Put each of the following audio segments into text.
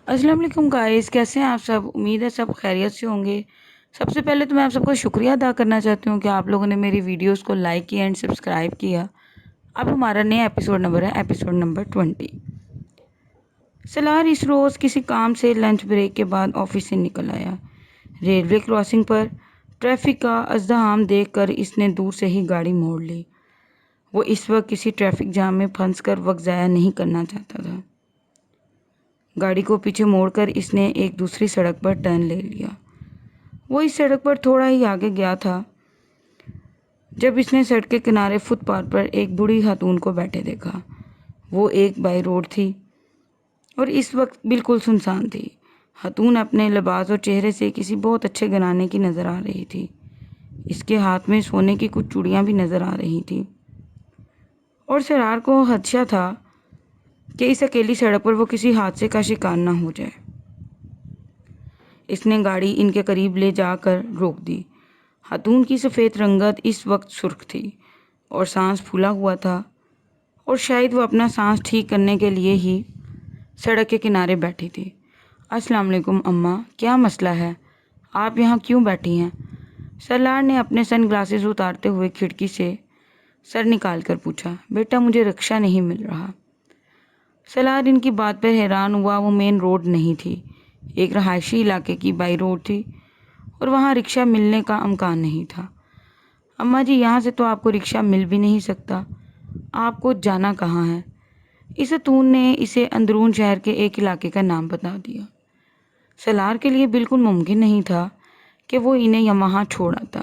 السلام علیکم گائز، کیسے ہیں آپ سب؟ امید ہے سب خیریت سے ہوں گے۔ سب سے پہلے تو میں آپ سب کو شکریہ ادا کرنا چاہتی ہوں کہ آپ لوگوں نے میری ویڈیوز کو لائک کیا اینڈ سبسکرائب کیا۔ اب ہمارا نیا ایپیسوڈ نمبر ہے ایپیسوڈ نمبر 20۔ سلار اس روز کسی کام سے لنچ بریک کے بعد آفس سے نکل آیا۔ ریلوے کراسنگ پر ٹریفک کا ازدحام دیکھ کر اس نے دور سے ہی گاڑی موڑ لی۔ وہ اس وقت کسی ٹریفک جام میں پھنس کر وقت ضائع نہیں کرنا چاہتا تھا۔ گاڑی کو پیچھے موڑ کر اس نے ایک دوسری سڑک پر ٹرن لے لیا۔ وہ اس سڑک پر تھوڑا ہی آگے گیا تھا جب اس نے سڑک کے کنارے فٹ پاتھ پر ایک بوڑھی خاتون کو بیٹھے دیکھا۔ وہ ایک بائی روڈ تھی اور اس وقت بالکل سنسان تھی۔ خاتون اپنے لباس اور چہرے سے کسی بہت اچھے گھرانے کی نظر آ رہی تھی۔ اس کے ہاتھ میں سونے کی کچھ چوڑیاں بھی نظر آ رہی تھی اور سرار کو خدشہ تھا کہ اس اکیلی سڑک پر وہ کسی حادثے کا شکار نہ ہو جائے۔ اس نے گاڑی ان کے قریب لے جا کر روک دی۔ خاتون کی سفید رنگت اس وقت سرخ تھی اور سانس پھولا ہوا تھا اور شاید وہ اپنا سانس ٹھیک کرنے کے لیے ہی سڑک کے کنارے بیٹھی تھی۔ السلام علیکم اماں، کیا مسئلہ ہے؟ آپ یہاں کیوں بیٹھی ہیں؟ سلار نے اپنے سن گلاسز اتارتے ہوئے کھڑکی سے سر نکال کر پوچھا۔ بیٹا مجھے رکشہ نہیں مل رہا۔ سلار ان کی بات پر حیران ہوا۔ وہ مین روڈ نہیں تھی، ایک رہائشی علاقے کی بائی روڈ تھی اور وہاں رکشہ ملنے کا امکان نہیں تھا۔ اماں جی یہاں سے تو آپ کو رکشہ مل بھی نہیں سکتا، آپ کو جانا کہاں ہے؟ اس خاتون نے اسے اندرون شہر کے ایک علاقے کا نام بتا دیا۔ سلار کے لیے بالکل ممکن نہیں تھا کہ وہ انہیں وہاں چھوڑ آتا۔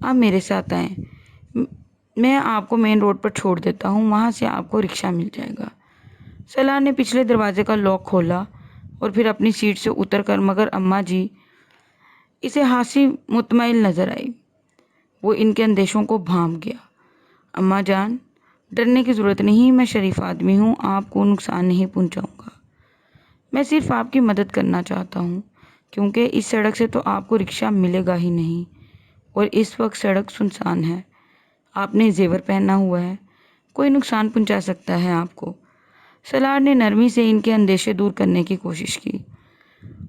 آپ میرے ساتھ آئیں، میں آپ کو مین روڈ پر چھوڑ دیتا ہوں، وہاں سے آپ کو رکشہ مل جائے گا۔ سلار نے پچھلے دروازے کا لاک کھولا اور پھر اپنی سیٹ سے اتر کر، مگر اماں جی اسے ہنسی مطمئن نظر آئی۔ وہ ان کے اندیشوں کو بھانپ گیا۔ اماں جان ڈرنے کی ضرورت نہیں، میں شریف آدمی ہوں، آپ کو نقصان نہیں پہنچاؤں گا۔ میں صرف آپ کی مدد کرنا چاہتا ہوں کیونکہ اس سڑک سے تو آپ کو رکشہ ملے گا ہی نہیں اور اس وقت سڑک سنسان ہے۔ آپ نے زیور پہنا ہوا ہے، کوئی نقصان پہنچا سکتا ہے آپ کو۔ سلار نے نرمی سے ان کے اندیشے دور کرنے کی کوشش کی۔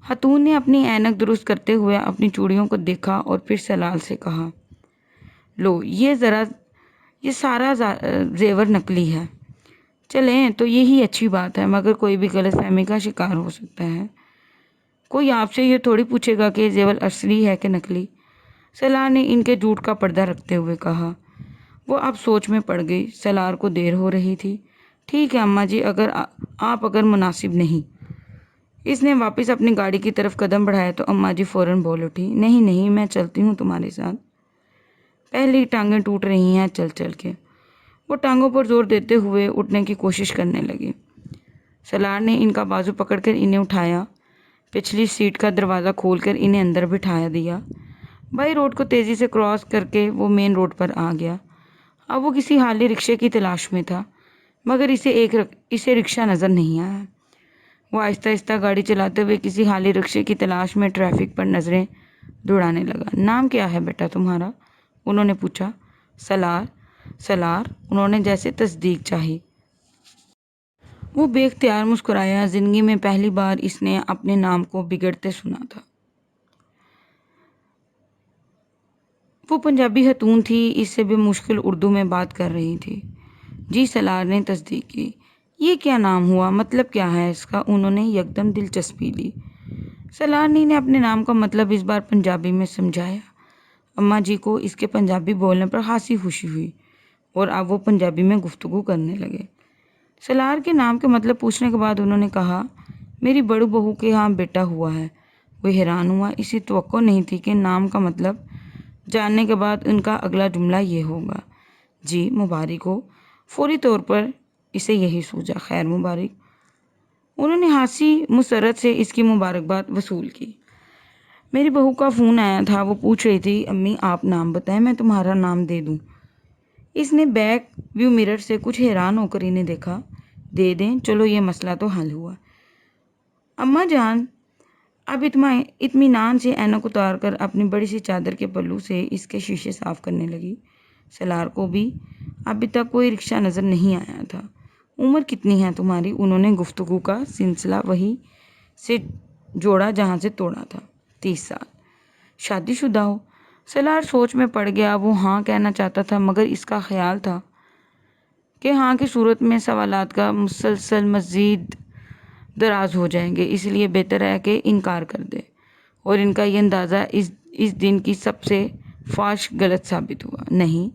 خاتون نے اپنی اینک درست کرتے ہوئے اپنی چوڑیوں کو دیکھا اور پھر سلار سے کہا، لو یہ سارا زیور نکلی ہے۔ چلیں تو یہی اچھی بات ہے، مگر کوئی بھی غلط فہمی کا شکار ہو سکتا ہے۔ کوئی آپ سے یہ تھوڑی پوچھے گا کہ زیور اصلی ہے کہ نکلی۔ سلار نے ان کے جھوٹ کا پردہ رکھتے ہوئے کہا۔ وہ اب سوچ میں پڑ گئی۔ سلار کو دیر ہو رہی تھی۔ ٹھیک ہے اماں جی، اگر مناسب نہیں۔ اس نے واپس اپنی گاڑی کی طرف قدم بڑھایا تو اماں جی فوراً بول اٹھی، نہیں نہیں، میں چلتی ہوں تمہارے ساتھ، پہلی ٹانگیں ٹوٹ رہی ہیں چل چل کے۔ وہ ٹانگوں پر زور دیتے ہوئے اٹھنے کی کوشش کرنے لگی۔ سلار نے ان کا بازو پکڑ کر انہیں اٹھایا، پچھلی سیٹ کا دروازہ کھول کر انہیں اندر بٹھا دیا۔ بائی روڈ کو تیزی سے کراس کر کے وہ مین روڈ پر آ گیا۔ اب وہ کسی خالی رکشے کی تلاش میں تھا، مگر اسے رکشہ نظر نہیں آیا۔ وہ آہستہ آہستہ گاڑی چلاتے ہوئے کسی خالی رکشے کی تلاش میں ٹریفک پر نظریں دوڑانے لگا۔ نام کیا ہے بیٹا تمہارا؟ انہوں نے پوچھا۔ سلار، انہوں نے جیسے تصدیق چاہی۔ وہ بے اختیار مسکرایا۔ زندگی میں پہلی بار اس نے اپنے نام کو بگڑتے سنا تھا۔ وہ پنجابی خاتون تھی، اس سے بھی مشکل اردو میں بات کر رہی تھی۔ جی، سلار نے تصدیق کی۔ یہ کیا نام ہوا؟ مطلب کیا ہے اس کا؟ انہوں نے یکدم دلچسپی لی۔ سلار نے اپنے نام کا مطلب اس بار پنجابی میں سمجھایا۔ اماں جی کو اس کے پنجابی بولنے پر خاصی خوشی ہوئی اور اب وہ پنجابی میں گفتگو کرنے لگے۔ سلار کے نام کے مطلب پوچھنے کے بعد انہوں نے کہا، میری بڑو بہو کے ہاں بیٹا ہوا ہے۔ وہ حیران ہوا، اسے توقع نہیں تھی کہ نام کا مطلب جاننے کے بعد ان کا اگلا جملہ یہ ہوگا، جی مبارک ہو۔ فوری طور پر اسے یہی سوچا، خیر مبارک۔ انہوں نے ہنسی مسرت سے اس کی مبارکباد وصول کی۔ میری بہو کا فون آیا تھا، وہ پوچھ رہی تھی، امی آپ نام بتائیں میں تمہارا نام دے دوں۔ اس نے بیک ویو مرر سے کچھ حیران ہو کر انہیں دیکھا۔ دے دیں، چلو یہ مسئلہ تو حل ہوا۔ اماں جان اب اطمینان سے اینک اتار کر اپنی بڑی سی چادر کے پلو سے اس کے شیشے صاف کرنے لگی۔ سلار کو بھی ابھی تک کوئی رکشہ نظر نہیں آیا تھا۔ عمر کتنی ہے تمہاری؟ انہوں نے گفتگو کا سلسلہ وہی سے جوڑا جہاں سے توڑا تھا۔ 30 سال، شادی شدہ ہو؟ سلار سوچ میں پڑ گیا۔ وہ ہاں کہنا چاہتا تھا مگر اس کا خیال تھا کہ ہاں کی صورت میں سوالات کا مسلسل مزید دراز ہو جائیں گے، اس لیے بہتر ہے کہ انکار کر دے۔ اور ان کا یہ اندازہ اس دن کی سب سے فاش غلط ثابت ہوا۔ نہیں،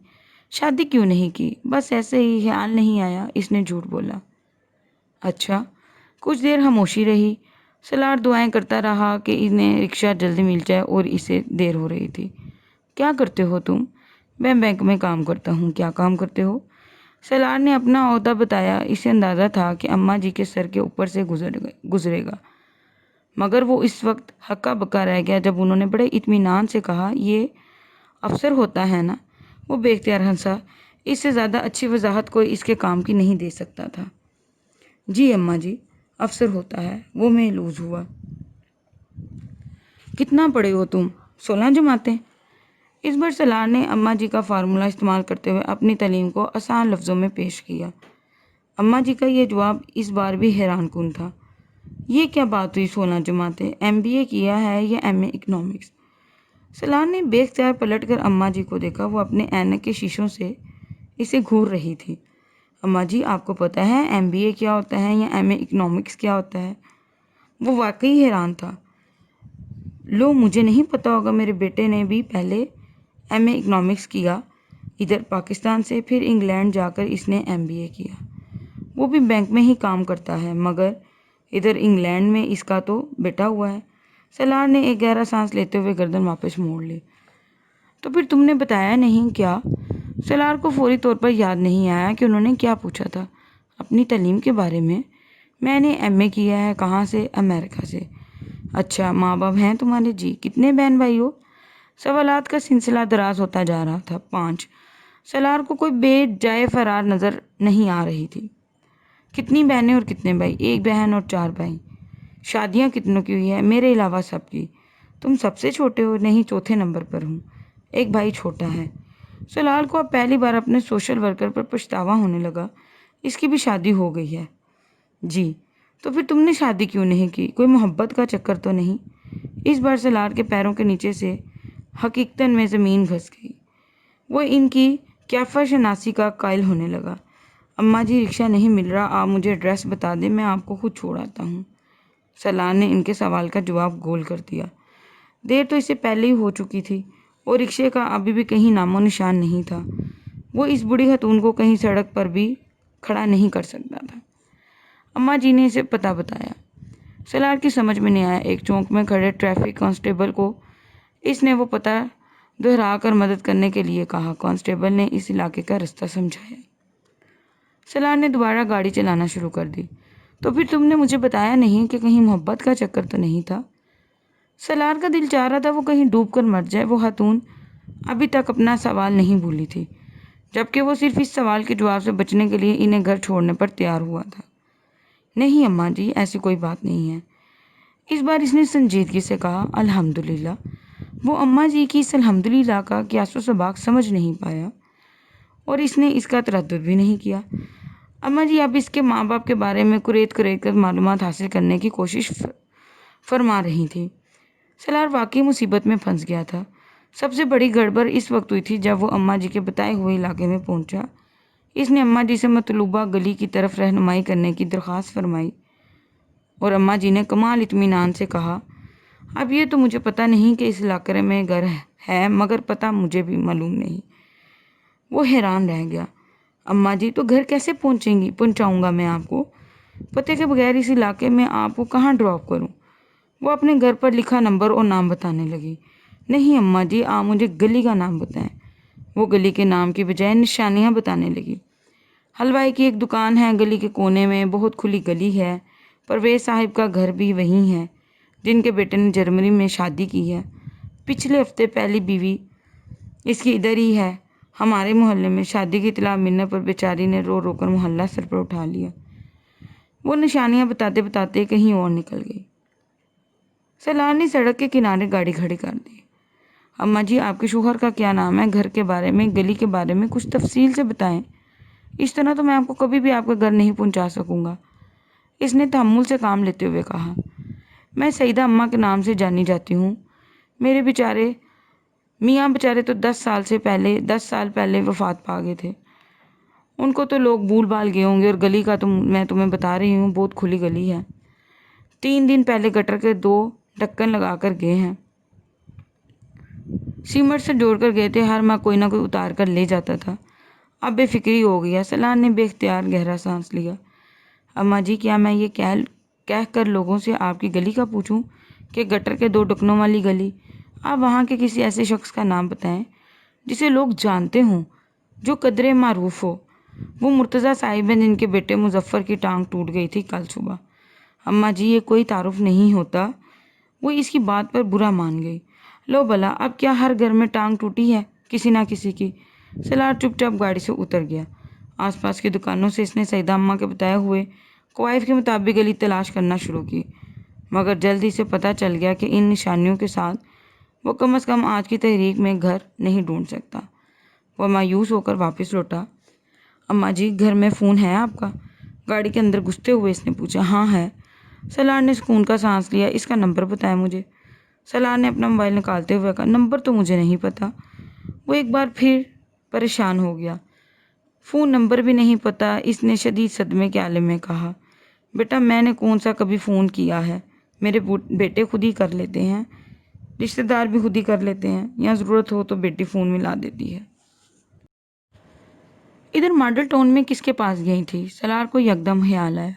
شادی کیوں نہیں کی؟ بس ایسے ہی، خیال نہیں آیا، اس نے جھوٹ بولا۔ اچھا۔ کچھ دیر خاموشی رہی۔ سلار دعائیں کرتا رہا کہ انہیں رکشہ جلدی مل جائے اور اسے دیر ہو رہی تھی۔ کیا کرتے ہو تم؟ میں بینک میں کام کرتا ہوں۔ کیا کام کرتے ہو؟ سلار نے اپنا عہدہ بتایا۔ اسے اندازہ تھا کہ اماں جی کے سر کے اوپر سے گزرے گا، مگر وہ اس وقت ہکا بکا رہ گیا جب انہوں نے بڑے اطمینان سے کہا، یہ افسر ہوتا ہے نا؟ وہ بے اختیار ہنسا۔ اس سے زیادہ اچھی وضاحت کوئی اس کے کام کی نہیں دے سکتا تھا۔ جی اماں جی، افسر ہوتا ہے۔ وہ محظوظ ہوا۔ کتنا پڑھے ہو تم؟ 16 جماعتیں؟ اس بار سلار نے اماں جی کا فارمولہ استعمال کرتے ہوئے اپنی تعلیم کو آسان لفظوں میں پیش کیا۔ اماں جی کا یہ جواب اس بار بھی حیران کن تھا۔ یہ کیا بات ہوئی 16 جماعتیں؟ MBA کیا ہے یا MA اکنامکس؟ سلار نے بے اختیار پلٹ کر اماں جی کو دیکھا۔ وہ اپنے اینک کے شیشوں سے اسے گھور رہی تھی۔ اماں جی، آپ کو پتہ ہے MBA کیا ہوتا ہے یا MA اکنامکس کیا ہوتا ہے؟ وہ واقعی حیران تھا۔ لو، مجھے نہیں پتا ہوگا۔ میرے بیٹے نے بھی پہلے MA اکنامکس کیا ادھر پاکستان سے، پھر انگلینڈ جا کر اس نے MBA کیا۔ وہ بھی بینک میں ہی کام کرتا ہے، مگر ادھر انگلینڈ میں اس کا تو بیٹا ہوا ہے۔ سلار نے ایک گہرا سانس لیتے ہوئے گردن واپس موڑ لی۔ تو پھر تم نے بتایا نہیں کیا؟ سلار کو فوری طور پر یاد نہیں آیا کہ انہوں نے کیا پوچھا تھا۔ اپنی تعلیم کے بارے میں؟ میں نے MA کیا ہے۔ کہاں سے؟ امریکہ سے۔ اچھا، ماں باپ ہیں تمہارے؟ جی۔ کتنے بہن بھائی ہو؟ سوالات کا سلسلہ دراز ہوتا جا رہا تھا۔ 5۔ سلار کو کوئی بے جائے فرار نظر نہیں آ رہی تھی۔ کتنی بہنیں اور کتنے بھائی؟ 1 بہن اور 4 بھائی۔ شادیاں کتنوں کی ہوئی ہے؟ میرے علاوہ سب کی۔ تم سب سے چھوٹے ہو؟ نہیں، چوتھے نمبر پر ہوں۔ 1 بھائی چھوٹا ہے۔ سلار کو اب پہلی بار اپنے سوشل ورکر پر پچھتاوا ہونے لگا۔ اس کی بھی شادی ہو گئی ہے؟ جی۔ تو پھر تم نے شادی کیوں نہیں کی؟ کوئی محبت کا چکر تو نہیں؟ اس بار سلار کے پیروں کے نیچے سے حقیقتاً میں زمین گھس گئی۔ وہ ان کی کیفیت شناسی کا قائل ہونے لگا۔ اماں جی، رکشہ نہیں مل رہا، آپ مجھے ایڈریس بتا دیں، میں آپ کو خود چھوڑ آتا ہوں۔ سلار نے ان کے سوال کا جواب گول کر دیا۔ دیر تو اس سے پہلے ہی ہو چکی تھی اور رکشے کا ابھی بھی کہیں نام و نشان نہیں تھا۔ وہ اس بوڑھی خاتون کو کہیں سڑک پر بھی کھڑا نہیں کر سکتا تھا۔ اماں جی نے اسے پتہ بتایا۔ سلار کی سمجھ میں نہیں آیا۔ ایک چوک میں کھڑے ٹریفک کانسٹیبل کو اس نے وہ پتہ دہرا کر مدد کرنے کے لیے کہا۔ کانسٹیبل نے اس علاقے کا رستہ سمجھایا۔ سلار نے دوبارہ گاڑی چلانا شروع کر دی۔ تو پھر تم نے مجھے بتایا نہیں کہ کہیں محبت کا چکر تو نہیں تھا؟ سلار کا دل چاہ رہا تھا وہ کہیں ڈوب کر مر جائے۔ وہ خاتون ابھی تک اپنا سوال نہیں بھولی تھی، جبکہ وہ صرف اس سوال کے جواب سے بچنے کے لیے انہیں گھر چھوڑنے پر تیار ہوا تھا۔ نہیں اماں جی، ایسی کوئی بات نہیں ہے۔ اس بار اس نے سنجیدگی سے کہا۔ الحمدللہ۔ وہ اماں جی کی اس الحمدللہ کا قیاس و سباق سمجھ نہیں پایا اور اس نے اس کا تردد بھی نہیں کیا۔ اماں جی اب اس کے ماں باپ کے بارے میں کریت کر معلومات حاصل کرنے کی کوشش فرما رہی تھی۔ سلار واقعی مصیبت میں پھنس گیا تھا۔ سب سے بڑی گڑبڑ اس وقت ہوئی تھی جب وہ اماں جی کے بتائے ہوئے علاقے میں پہنچا۔ اس نے اماں جی سے مطلوبہ گلی کی طرف رہنمائی کرنے کی درخواست فرمائی اور اماں جی نے کمال اطمینان سے کہا، اب یہ تو مجھے پتہ نہیں کہ اس علاقے میں گھر ہے، مگر پتہ مجھے بھی معلوم نہیں۔ وہ حیران رہ گیا۔ اماں جی، تو گھر کیسے پہنچاؤں گا میں آپ کو؟ پتے کے بغیر اس علاقے میں آپ کو کہاں ڈراپ کروں؟ وہ اپنے گھر پر لکھا نمبر اور نام بتانے لگی۔ نہیں اماں جی، آپ مجھے گلی کا نام بتائیں۔ وہ گلی کے نام کی بجائے نشانیاں بتانے لگی۔ حلوائی کی ایک دکان ہے گلی کے کونے میں، بہت کھلی گلی ہے۔ پرویز صاحب کا گھر بھی وہیں ہے، جن کے بیٹے نے جرمنی میں شادی کی ہے۔ پچھلے ہفتے پہلی بیوی اس کی ادھر ہی ہے، ہمارے محلے میں۔ شادی کی اطلاع ملنے پر بیچاری نے رو رو کر محلہ سر پر اٹھا لیا۔ وہ نشانیاں بتاتے بتاتے کہیں اور نکل گئی۔ سلار نے سڑک کے کنارے گاڑی کھڑی کر دی۔ اماں جی، آپ کے شوہر کا کیا نام ہے؟ گھر کے بارے میں، گلی کے بارے میں کچھ تفصیل سے بتائیں۔ اس طرح تو میں آپ کو کبھی بھی آپ کا گھر نہیں پہنچا سکوں گا، اس نے تحمل سے کام لیتے ہوئے کہا۔ میں سعیدہ اماں کے نام سے جانی جاتی ہوں۔ میرے میاں بیچارے تو 10 سال پہلے وفات پا گئے تھے۔ ان کو تو لوگ بھول بھال گئے ہوں گے، اور گلی کا تو میں تمہیں بتا رہی ہوں، بہت کھلی گلی ہے۔ 3 دن پہلے گٹر کے 2 ڈھکن لگا کر گئے ہیں، سیمنٹ سے جوڑ کر گئے تھے، ہر ماہ کوئی نہ کوئی اتار کر لے جاتا تھا۔ اب بے فکری ہو گیا۔ سلار نے بے اختیار گہرا سانس لیا۔ اماں جی، کیا میں یہ کہہ کر لوگوں سے آپ کی گلی کا پوچھوں کہ گٹر کے 2 ڈھکنوں والی گلی؟ آپ وہاں کے کسی ایسے شخص کا نام بتائیں جسے لوگ جانتے ہوں، جو قدرے معروف ہو۔ وہ مرتضیٰ صاحب ہیں جن کے بیٹے مظفر کی ٹانگ ٹوٹ گئی تھی کل صبح۔ اماں جی، یہ کوئی تعارف نہیں ہوتا۔ وہ اس کی بات پر برا مان گئی۔ لو بھلا، اب کیا ہر گھر میں ٹانگ ٹوٹی ہے کسی نہ کسی کی؟ سلار چپ چاپ گاڑی سے اتر گیا۔ آس پاس کی دکانوں سے اس نے سعیدہ اماں کے بتائے ہوئے کوائف کے مطابق گلی تلاش کرنا شروع کی، مگر جلد ہی سے پتہ چل گیا کہ ان نشانیوں کے ساتھ وہ کم از کم آج کی تحریک میں گھر نہیں ڈھونڈ سکتا۔ وہ مایوس ہو کر واپس لوٹا۔ اماں جی، گھر میں فون ہے آپ کا؟ گاڑی کے اندر گھستے ہوئے اس نے پوچھا۔ ہاں ہے۔ سلار نے سکون کا سانس لیا۔ اس کا نمبر بتائیں مجھے۔ سلار نے اپنا موبائل نکالتے ہوئے کہا، نمبر تو مجھے نہیں پتا۔ وہ ایک بار پھر پریشان ہو گیا۔ فون نمبر بھی نہیں پتا؟ اس نے شدید صدمے کے عالم میں کہا۔ بیٹا، میں نے کون سا کبھی فون کیا ہے؟ میرے بیٹے خود ہی کر لیتے ہیں، رشتہ دار بھی خود ہی کر لیتے ہیں، یا ضرورت ہو تو بیٹی فون ملا دیتی ہے۔ ادھر ماڈل ٹاؤن میں کس کے پاس گئی تھی؟ سلار کو یکدم خیال آیا۔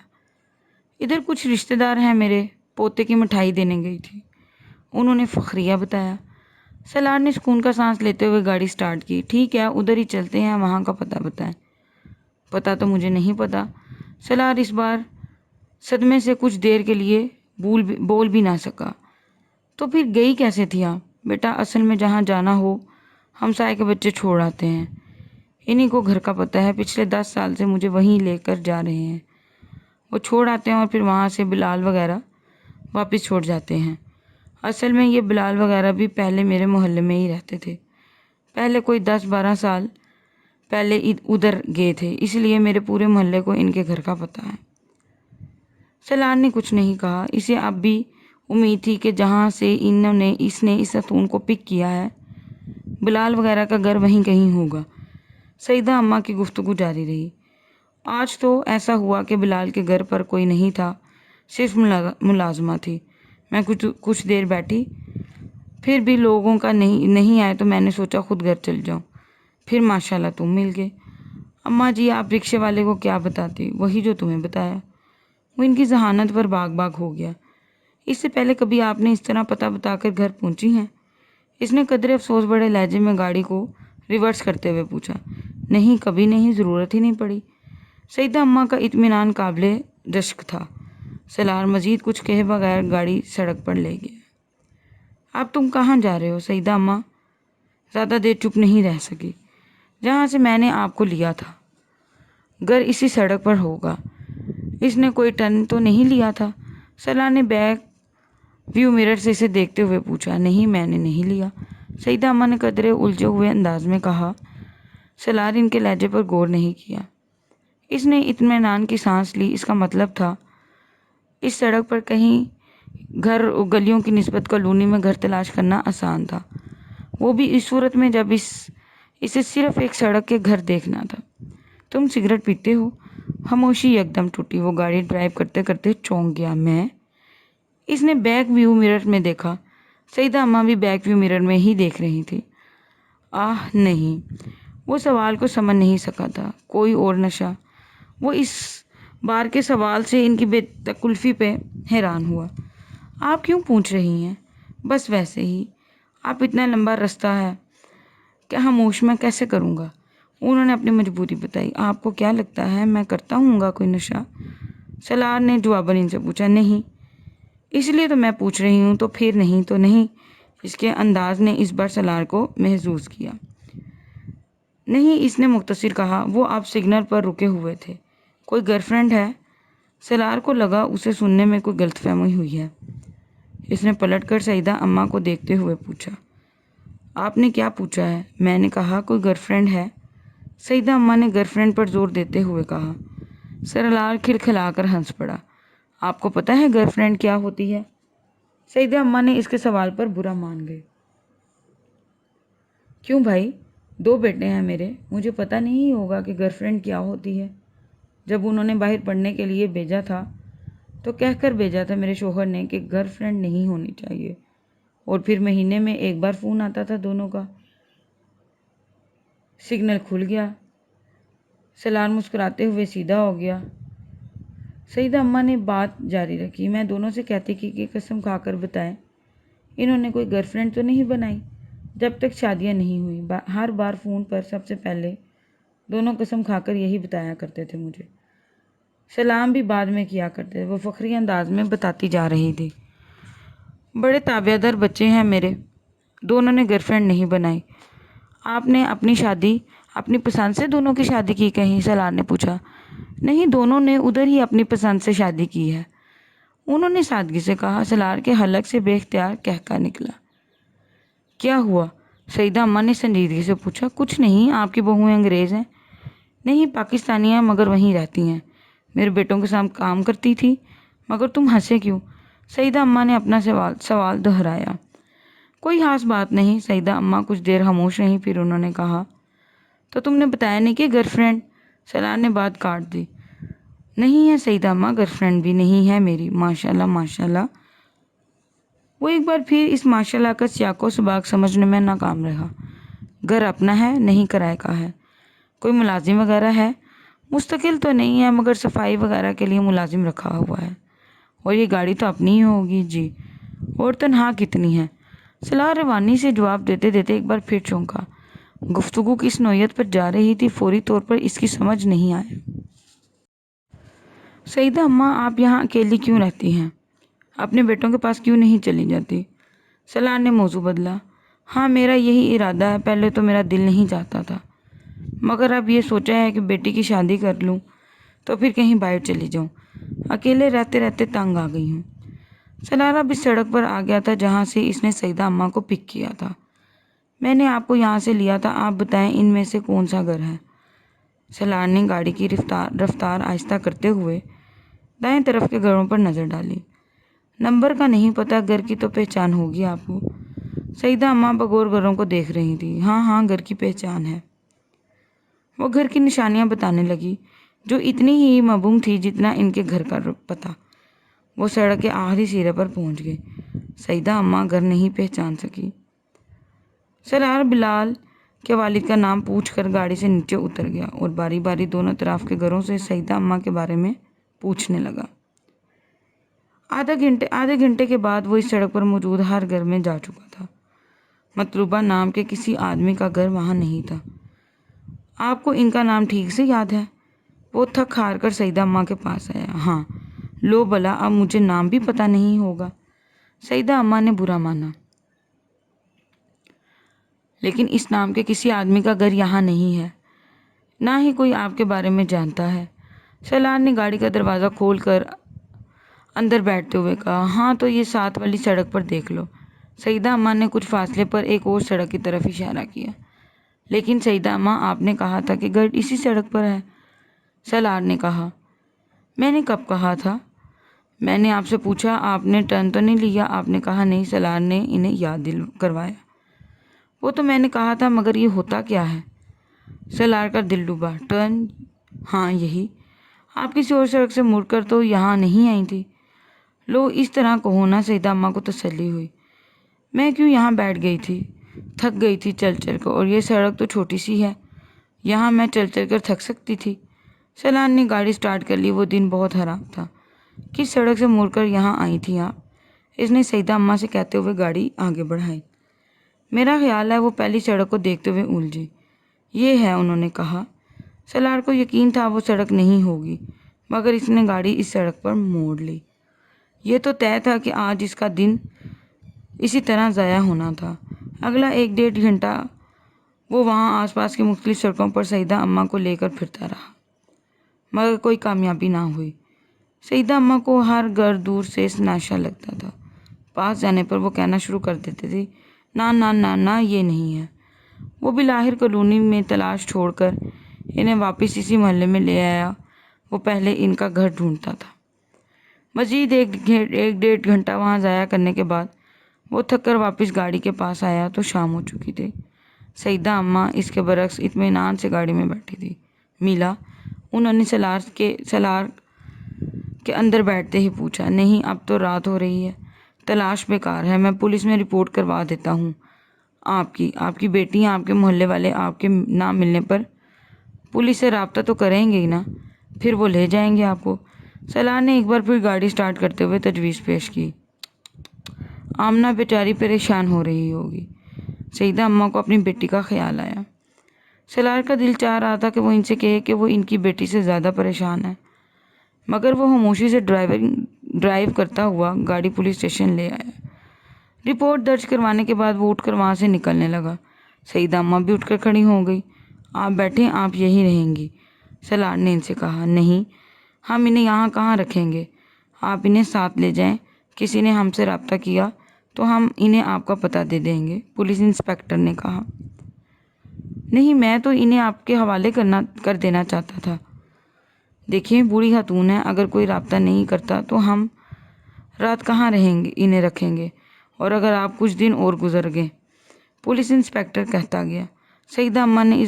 ادھر کچھ رشتہ دار ہیں، میرے پوتے کی مٹھائی دینے گئی تھی، انہوں نے فخریہ بتایا۔ سلار نے سکون کا سانس لیتے ہوئے گاڑی سٹارٹ کی۔ ٹھیک ہے، ادھر ہی چلتے ہیں، وہاں کا پتہ بتائیں۔ پتہ تو مجھے نہیں پتا۔ سلار اس بار صدمے سے کچھ دیر کے لیے بول بھی نہ سکا۔ تو پھر گئی کیسے تھی آپ؟ بیٹا، اصل میں جہاں جانا ہو ہمسائے کے بچے چھوڑ آتے ہیں، انہی کو گھر کا پتہ ہے، پچھلے 10 سال سے مجھے وہیں لے کر جا رہے ہیں۔ وہ چھوڑ آتے ہیں اور پھر وہاں سے بلال وغیرہ واپس چھوڑ جاتے ہیں۔ اصل میں یہ بلال وغیرہ بھی پہلے میرے محلے میں ہی رہتے تھے، پہلے کوئی 10-12 سال پہلے ادھر گئے تھے، اس لیے میرے پورے محلے کو ان کے گھر کا پتہ ہے۔ سلار نے کچھ نہیں کہا۔ اسے اب بھی امید تھی کہ جہاں سے اس نے اس خاتون کو پک کیا ہے، بلال وغیرہ کا گھر وہیں کہیں ہوگا۔ سعیدہ اماں کی گفتگو جاری رہی۔ آج تو ایسا ہوا کہ بلال کے گھر پر کوئی نہیں تھا، صرف ملازمہ تھی۔ میں کچھ دیر بیٹھی، پھر بھی لوگوں کا نہیں آئے تو میں نے سوچا خود گھر چل جاؤں، پھر ماشاءاللہ تم مل گئے۔ اماں جی، آپ رکشے والے کو کیا بتاتی؟ وہی جو تمہیں بتایا۔ وہ ان کی ذہانت پر باغ ہو گیا۔ اس سے پہلے کبھی آپ نے اس طرح پتہ بتا کر گھر پہنچی ہیں؟ اس نے قدرے افسوس بڑے لہجے میں گاڑی کو ریورس کرتے ہوئے پوچھا۔ نہیں، کبھی نہیں، ضرورت ہی نہیں پڑی۔ سعیدہ اماں کا اطمینان قابل رشک تھا۔ سلار مزید کچھ کہے بغیر گاڑی سڑک پر لے گیا۔ اب تم کہاں جا رہے ہو؟ سعیدہ اماں زیادہ دیر چپ نہیں رہ سکی۔ جہاں سے میں نے آپ کو لیا تھا، گھر اسی سڑک پر ہوگا۔ اس نے کوئی ٹرن تو نہیں لیا تھا؟ سلار نے بیک ویو مرر سے اسے دیکھتے ہوئے پوچھا۔ نہیں، میں نے نہیں لیا، سعیدہ اماں نے قدرے الجھے ہوئے انداز میں کہا۔ سلار ان کے لہجے پر غور نہیں کیا۔ اس نے اطمینان کی سانس لی۔ اس کا مطلب تھا اس سڑک پر کہیں گلیوں کی نسبت کالونی میں گھر تلاش کرنا آسان تھا، وہ بھی اس صورت میں جب اسے صرف ایک سڑک کے گھر دیکھنا تھا۔ تم سگریٹ پیتے ہو؟ خاموشی یکدم ٹوٹی۔ وہ گاڑی ڈرائیو کرتے کرتے چونک گیا۔ میں؟ اس نے بیک ویو مرر میں دیکھا۔ سعیدہ اماں بھی بیک ویو مرر میں ہی دیکھ رہی تھی۔ نہیں، وہ سوال کو سمجھ نہیں سکا تھا۔ کوئی اور نشہ؟ وہ اس بار کے سوال سے ان کی بے تکلفی پہ حیران ہوا۔ آپ کیوں پوچھ رہی ہیں؟ بس ویسے ہی۔ آپ اتنا لمبا رستہ ہے کہ خاموش میں کیسے کروں گا؟ انہوں نے اپنی مجبوری بتائی۔ آپ کو کیا لگتا ہے میں کرتا ہوں گا کوئی نشہ؟ سلار نے جواباً ان سے پوچھا۔ نہیں، اس لیے تو میں پوچھ رہی ہوں۔ تو پھر نہیں تو نہیں؟ اس کے انداز نے اس بار سلار کو محظوظ کیا۔ نہیں، اس نے مختصر کہا۔ وہ اب سگنل پر رکے ہوئے تھے۔ کوئی گرل فرینڈ ہے؟ سلار کو لگا اسے سننے میں کوئی غلط فہمی ہوئی ہے۔ اس نے پلٹ کر سعیدہ اماں کو دیکھتے ہوئے پوچھا۔ آپ نے کیا پوچھا ہے؟ میں نے کہا کوئی گرل فرینڈ ہے؟ سعیدہ اماں نے گرل فرینڈ پر زور دیتے ہوئے کہا۔ سلار کھلکھلا کر ہنس پڑا۔ آپ کو پتہ ہے گرل فرینڈ کیا ہوتی ہے؟ سیدہ اماں نے اس کے سوال پر برا مان گئے۔ کیوں بھائی، 2 بیٹے ہیں میرے، مجھے پتہ نہیں ہوگا کہ گرل فرینڈ کیا ہوتی ہے؟ جب انہوں نے باہر پڑھنے کے لیے بھیجا تھا تو کہہ کر بھیجا تھا میرے شوہر نے کہ گرل فرینڈ نہیں ہونی چاہیے، اور پھر مہینے میں 1 بار فون آتا تھا دونوں کا۔ سگنل کھل گیا۔ سلار مسکراتے ہوئے سیدھا ہو گیا۔ سیدہ اماں نے بات جاری رکھی، میں دونوں سے کہتی کہ قسم کھا کر بتائیں انہوں نے کوئی گرل فرینڈ تو نہیں بنائی جب تک شادیاں نہیں ہوئی۔ ہر بار فون پر سب سے پہلے دونوں قسم کھا کر یہی بتایا کرتے تھے مجھے۔ سلام بھی بعد میں کیا کرتے تھے۔ وہ فخری انداز میں بتاتی جا رہی تھی، بڑے تابع دار بچے ہیں میرے، دونوں نے گرل فرینڈ نہیں بنائی۔ آپ نے اپنی شادی اپنی پسند سے دونوں کی شادی کی کہیں؟ سلار نے پوچھا۔ نہیں، دونوں نے ادھر ہی اپنی پسند سے شادی کی ہے، انہوں نے سادگی سے کہا۔ سلار کے حلق سے بے اختیار قہقہ نکلا۔ کیا ہوا؟ سیدہ اماں نے سنجیدگی سے پوچھا۔ کچھ نہیں، آپ کی بہویں انگریز ہیں؟ نہیں، پاکستانی ہیں مگر وہیں رہتی ہیں، میرے بیٹوں کے ساتھ کام کرتی تھی۔ مگر تم ہنسے کیوں؟ سیدہ اماں نے اپنا سوال دہرایا۔ کوئی خاص بات نہیں۔ سیدہ اماں کچھ دیر خاموش رہیں، پھر انہوں نے کہا، تو تم نے بتایا نہیں کہ گرل فرینڈ؟ سلار نے بات کاٹ دی۔ نہیں ہے سیدہ اماں، گرل فرینڈ بھی نہیں ہے میری، ماشاءاللہ ماشاءاللہ۔ وہ ایک بار پھر اس ماشاءاللہ کا سیاق و سباق سمجھنے میں ناکام رہا۔ گھر اپنا ہے، نہیں کرائے کا ہے؟ کوئی ملازم وغیرہ ہے؟ مستقل تو نہیں ہے مگر صفائی وغیرہ کے لیے ملازم رکھا ہوا ہے۔ اور یہ گاڑی تو اپنی ہی ہوگی؟ جی۔ اور تنخواہ کتنی ہے؟ سلار روانی سے جواب دیتے دیتے ایک بار پھر چونکا۔ گفتگو کس نوعیت پر جا رہی تھی فوری طور پر اس کی سمجھ نہیں آئی۔ سیدہ اماں، آپ یہاں اکیلی کیوں رہتی ہیں؟ اپنے بیٹوں کے پاس کیوں نہیں چلی جاتی؟ سلار نے موضوع بدلا۔ ہاں، میرا یہی ارادہ ہے، پہلے تو میرا دل نہیں چاہتا تھا، مگر اب یہ سوچا ہے کہ بیٹی کی شادی کر لوں تو پھر کہیں باہر چلی جاؤں، اکیلے رہتے رہتے تنگ آ گئی ہوں۔ سلار اب اس سڑک پر آ گیا تھا جہاں سے اس نے سیدہ اماں کو پک کیا تھا۔ میں نے آپ کو یہاں سے لیا تھا، آپ بتائیں ان میں سے کون سا گھر ہے؟ سلار نے گاڑی کی رفتار آہستہ کرتے ہوئے دائیں طرف کے گھروں پر نظر ڈالی۔ نمبر کا نہیں پتا، گھر کی تو پہچان ہوگی آپ کو؟ سیدہ اماں بغور گھروں کو دیکھ رہی تھی۔ ہاں ہاں، گھر کی پہچان ہے۔ وہ گھر کی نشانیاں بتانے لگی جو اتنی ہی مبہم تھی جتنا ان کے گھر کا پتہ۔ وہ سڑک کے آخری سرے پر پہنچ گئے۔ سیدہ اماں گھر نہیں پہچان سکی۔ سلار بلال کے والد کا نام پوچھ کر گاڑی سے نیچے اتر گیا اور باری باری دونوں طرف کے گھروں سے سیدہ اماں کے بارے میں پوچھنے لگا۔ آدھے گھنٹے کے بعد وہ اس سڑک پر موجود ہر گھر میں جا چکا تھا۔ مطلوبہ نام کے کسی آدمی کا گھر وہاں نہیں تھا۔ آپ کو ان کا نام ٹھیک سے یاد ہے؟ وہ تھک ہار کر سیدہ اماں کے پاس آیا۔ ہاں۔ لو بلا، اب مجھے نام بھی پتہ نہیں ہوگا؟ سیدہ اماں نے برا مانا۔ لیکن اس نام کے کسی آدمی کا گھر یہاں نہیں ہے، نہ ہی کوئی آپ کے بارے میں جانتا ہے۔ سلار نے گاڑی کا دروازہ کھول کر اندر بیٹھتے ہوئے کہا۔ ہاں تو یہ ساتھ والی سڑک پر دیکھ لو۔ سیدہ اماں نے کچھ فاصلے پر ایک اور سڑک کی طرف اشارہ کیا۔ لیکن سیدہ اماں، آپ نے کہا تھا کہ گھر اسی سڑک پر ہے، سلار نے کہا۔ میں نے کب کہا تھا؟ میں نے آپ سے پوچھا، آپ نے ٹرن تو نہیں لیا؟ آپ نے کہا نہیں، سلار نے انہیں یاد کروایا۔ وہ تو میں نے کہا تھا، مگر یہ ہوتا کیا ہے؟ سلار کا دل ڈوبا۔ ٹرن؟ ہاں یہی۔ آپ کسی اور سڑک سے مڑ کر تو یہاں نہیں آئی تھی؟ لو اس طرح کہو نا، سیدہ اماں کو تسلی ہوئی۔ میں کیوں یہاں بیٹھ گئی تھی، تھک گئی تھی چل چل کر، اور یہ سڑک تو چھوٹی سی ہے، یہاں میں چل چل کر تھک سکتی تھی۔ سلار نے گاڑی سٹارٹ کر لی۔ وہ دن بہت خراب تھا۔ کس سڑک سے مڑ کر یہاں آئی تھی آپ؟ اس نے سیدہ اماں سے کہتے ہوئے گاڑی آگے بڑھائی۔ میرا خیال ہے وہ پہلی سڑک کو دیکھتے ہوئے الجھی۔ یہ ہے، انہوں نے کہا۔ سلار کو یقین تھا وہ سڑک نہیں ہوگی، مگر اس نے گاڑی اس سڑک پر موڑ لی۔ یہ تو طے تھا کہ آج اس کا دن اسی طرح ضائع ہونا تھا۔ اگلا 1-1.5 گھنٹہ وہ وہاں آس پاس کی مختلف سڑکوں پر سیدہ اماں کو لے کر پھرتا رہا، مگر کوئی کامیابی نہ ہوئی۔ سیدہ اماں کو ہر گھر دور سے ناشا لگتا تھا۔ پاس جانے پر وہ کہنا شروع کر دیتے تھے، نہ نہ نہ نہ، یہ نہیں ہے۔ وہ بالآخر کالونی میں تلاش چھوڑ کر انہیں واپس اسی محلے میں لے آیا۔ وہ پہلے ان کا گھر ڈھونڈتا تھا۔ مزید ایک ڈیڑھ گھنٹہ وہاں ضائع کرنے کے بعد وہ تھک کر واپس گاڑی کے پاس آیا تو شام ہو چکی تھی۔ سعیدہ اماں اس کے برعکس اطمینان سے گاڑی میں بیٹھی تھی۔ میلا، انہوں نے سالار کے اندر بیٹھتے ہی پوچھا۔ نہیں، اب تو رات ہو رہی ہے، تلاش بیکار ہے، میں پولیس میں رپورٹ کروا دیتا ہوں۔ آپ کی بیٹیاں، آپ کے محلے والے آپ کے نہ ملنے پر پولیس سے رابطہ تو کریں گے ہی نا، پھر وہ لے جائیں گے آپ کو۔ سالار نے ایک بار پھر گاڑی سٹارٹ کرتے ہوئے تجویز پیش کی۔ آمنہ بیچاری پریشان ہو رہی ہوگی۔ سعیدہ اماں کو اپنی بیٹی کا خیال آیا۔ سالار کا دل چاہ رہا تھا کہ وہ ان سے کہے کہ وہ ان کی بیٹی سے زیادہ پریشان ہے، مگر وہ خاموشی سے ڈرائیو کرتا ہوا گاڑی پولیس اسٹیشن لے آیا۔ رپورٹ درج کروانے کے بعد وہ اٹھ کر وہاں سے نکلنے لگا۔ سعیدہ اماں بھی اٹھ کر کھڑی ہو گئی۔ آپ بیٹھیں، آپ یہی رہیں گی، سالار نے ان سے کہا۔ نہیں، ہم انہیں یہاں کہاں رکھیں گے، آپ انہیں ساتھ لے جائیں، کسی نے ہم سے رابطہ کیا تو ہم انہیں آپ کا پتہ دے دیں گے، پولیس انسپکٹر نے کہا۔ نہیں، میں تو انہیں آپ کے حوالے کر دینا چاہتا تھا۔ دیکھیں، بوڑھی خاتون ہے، اگر کوئی رابطہ نہیں کرتا تو ہم رات کہاں انہیں رکھیں گے، اور اگر آپ کچھ دن اور گزر گئے، پولیس انسپکٹر کہتا گیا۔ سعیدہ اماں نے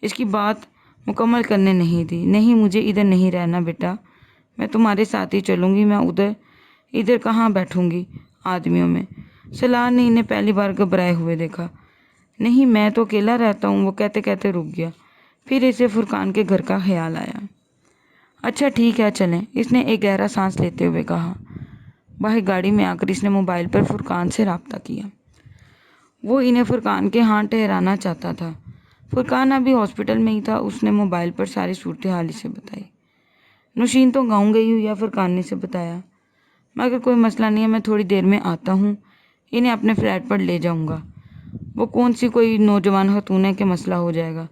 اس کی بات مکمل کرنے نہیں دی۔ نہیں، مجھے ادھر نہیں رہنا بیٹا، میں تمہارے ساتھ ہی چلوں گی، میں ادھر کہاں بیٹھوں گی آدمیوں میں۔ سالار نے انہیں پہلی بار گھبرائے ہوئے دیکھا۔ نہیں، میں تو اکیلا رہتا ہوں، وہ کہتے کہتے رک گیا۔ پھر اسے فرقان کے گھر کا خیال آیا۔ اچھا ٹھیک ہے، چلیں، اس نے ایک گہرا سانس لیتے ہوئے کہا۔ باہر گاڑی میں آ کر اس نے موبائل پر فرقان سے رابطہ کیا۔ وہ انہیں فرقان کے ہاں ٹھہرانا چاہتا تھا۔ فرقان ابھی ہاسپٹل میں ہی تھا۔ اس نے موبائل پر ساری صورتحال اسے بتائی۔ نوشین تو گاؤں گئی ہوئی ہے، فرقان نے اسے بتایا، مگر کوئی مسئلہ نہیں ہے، میں تھوڑی دیر میں آتا ہوں، انہیں اپنے فلیٹ پر لے جاؤں گا۔ وہ کون سی کوئی نوجوان خاتون ہے کہ مسئلہ ہو جائے گا،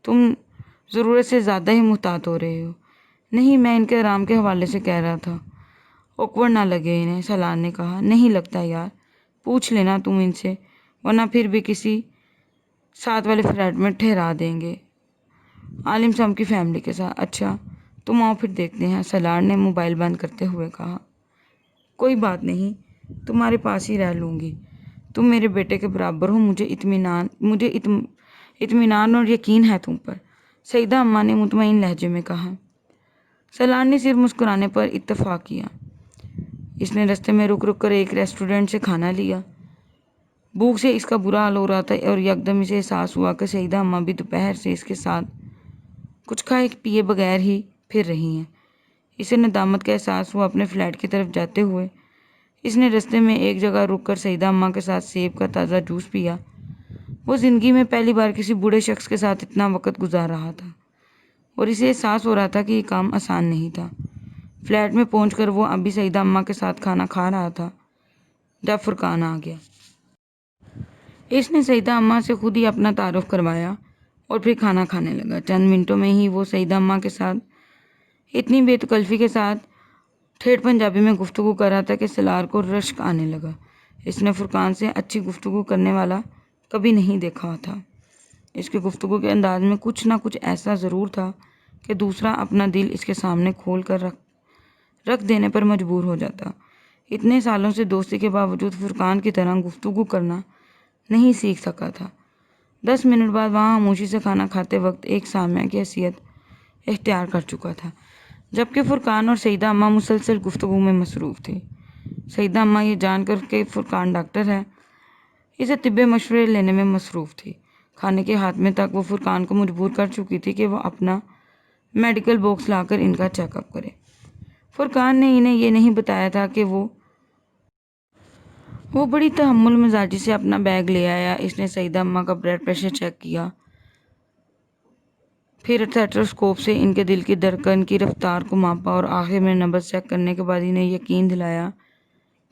تم ضرورت سے زیادہ ہی محتاط ہو رہے ہو۔ نہیں، میں ان کے آرام کے حوالے سے کہہ رہا تھا، اوکورڈ نہ لگے انہیں، سالار نے کہا۔ نہیں لگتا یار، پوچھ لینا تم ان سے، ورنہ پھر بھی کسی ساتھ والے فلیٹ میں ٹھہرا دیں گے، عالم صاحب کی فیملی کے ساتھ۔ اچھا، تم آؤ پھر دیکھتے ہیں، سالار نے موبائل بند کرتے ہوئے کہا۔ کوئی بات نہیں، تمہارے پاس ہی رہ لوں گی، تم میرے بیٹے کے برابر ہو، مجھے اطمینان اور یقین ہے تم پر، سعیدہ اماں نے مطمئن لہجے میں کہا۔ سالار نے صرف مسکرانے پر اتفاق کیا۔ اس نے رستے میں رک کر ایک ریسٹورنٹ سے کھانا لیا۔ بھوک سے اس کا برا حال ہو رہا تھا اور یکدم اسے احساس ہوا کہ سعیدہ اماں بھی دوپہر سے اس کے ساتھ کچھ کھائے پیے بغیر ہی پھر رہی ہیں۔ اسے ندامت کا احساس ہوا۔ اپنے فلیٹ کی طرف جاتے ہوئے اس نے رستے میں ایک جگہ رک کر سعیدہ اماں کے ساتھ سیب کا تازہ جوس پیا۔ وہ زندگی میں پہلی بار کسی بوڑھے شخص کے ساتھ اتنا وقت گزار رہا تھا اور اسے احساس ہو رہا تھا کہ یہ کام آسان نہیں تھا۔ فلیٹ میں پہنچ کر وہ ابھی سعیدہ اماں کے ساتھ کھانا کھا رہا تھا جب فرقان آ گیا۔ اس نے سعیدہ اماں سے خود ہی اپنا تعارف کروایا اور پھر کھانا کھانے لگا۔ چند منٹوں میں ہی وہ سعیدہ اماں کے ساتھ اتنی بے تکلفی کے ساتھ ٹھیٹھ پنجابی میں گفتگو کر رہا تھا کہ سالار کو رشک آنے لگا۔ اس نے فرقان سے اچھی گفتگو کرنے والا کبھی نہیں دیکھا تھا۔ اس کے گفتگو کے انداز میں کچھ نہ کچھ ایسا ضرور تھا کہ دوسرا اپنا دل اس کے سامنے کھول کر رکھ دینے پر مجبور ہو جاتا۔ اتنے سالوں سے دوستی کے باوجود فرقان کی طرح گفتگو کرنا نہیں سیکھ سکا تھا۔ 10 منٹ بعد وہاں خاموشی سے کھانا کھاتے وقت ایک سامع کی حیثیت اختیار کر چکا تھا، جبکہ فرقان اور سعیدہ اماں مسلسل گفتگو میں مصروف تھی۔ سعیدہ اماں یہ جان کر کہ فرقان ڈاکٹر ہے، اسے طبی مشورے لینے میں مصروف تھی۔ کھانے کے ہاتھ میں تک وہ فرقان کو مجبور کر چکی تھی کہ وہ اپنا میڈیکل باکس لا کر ان کا چیک اپ کرے۔ فرقان نے انہیں یہ نہیں بتایا تھا کہ وہ بڑی تحمل مزاجی سے اپنا بیگ لے آیا۔ اس نے سعیدہ اماں کا بلڈ پریشر چیک کیا، پھر اسٹیتھوسکوپ سے ان کے دل کی دھڑکن کی رفتار کو ماپا اور آخر میں نبض چیک کرنے کے بعد انہیں یقین دلایا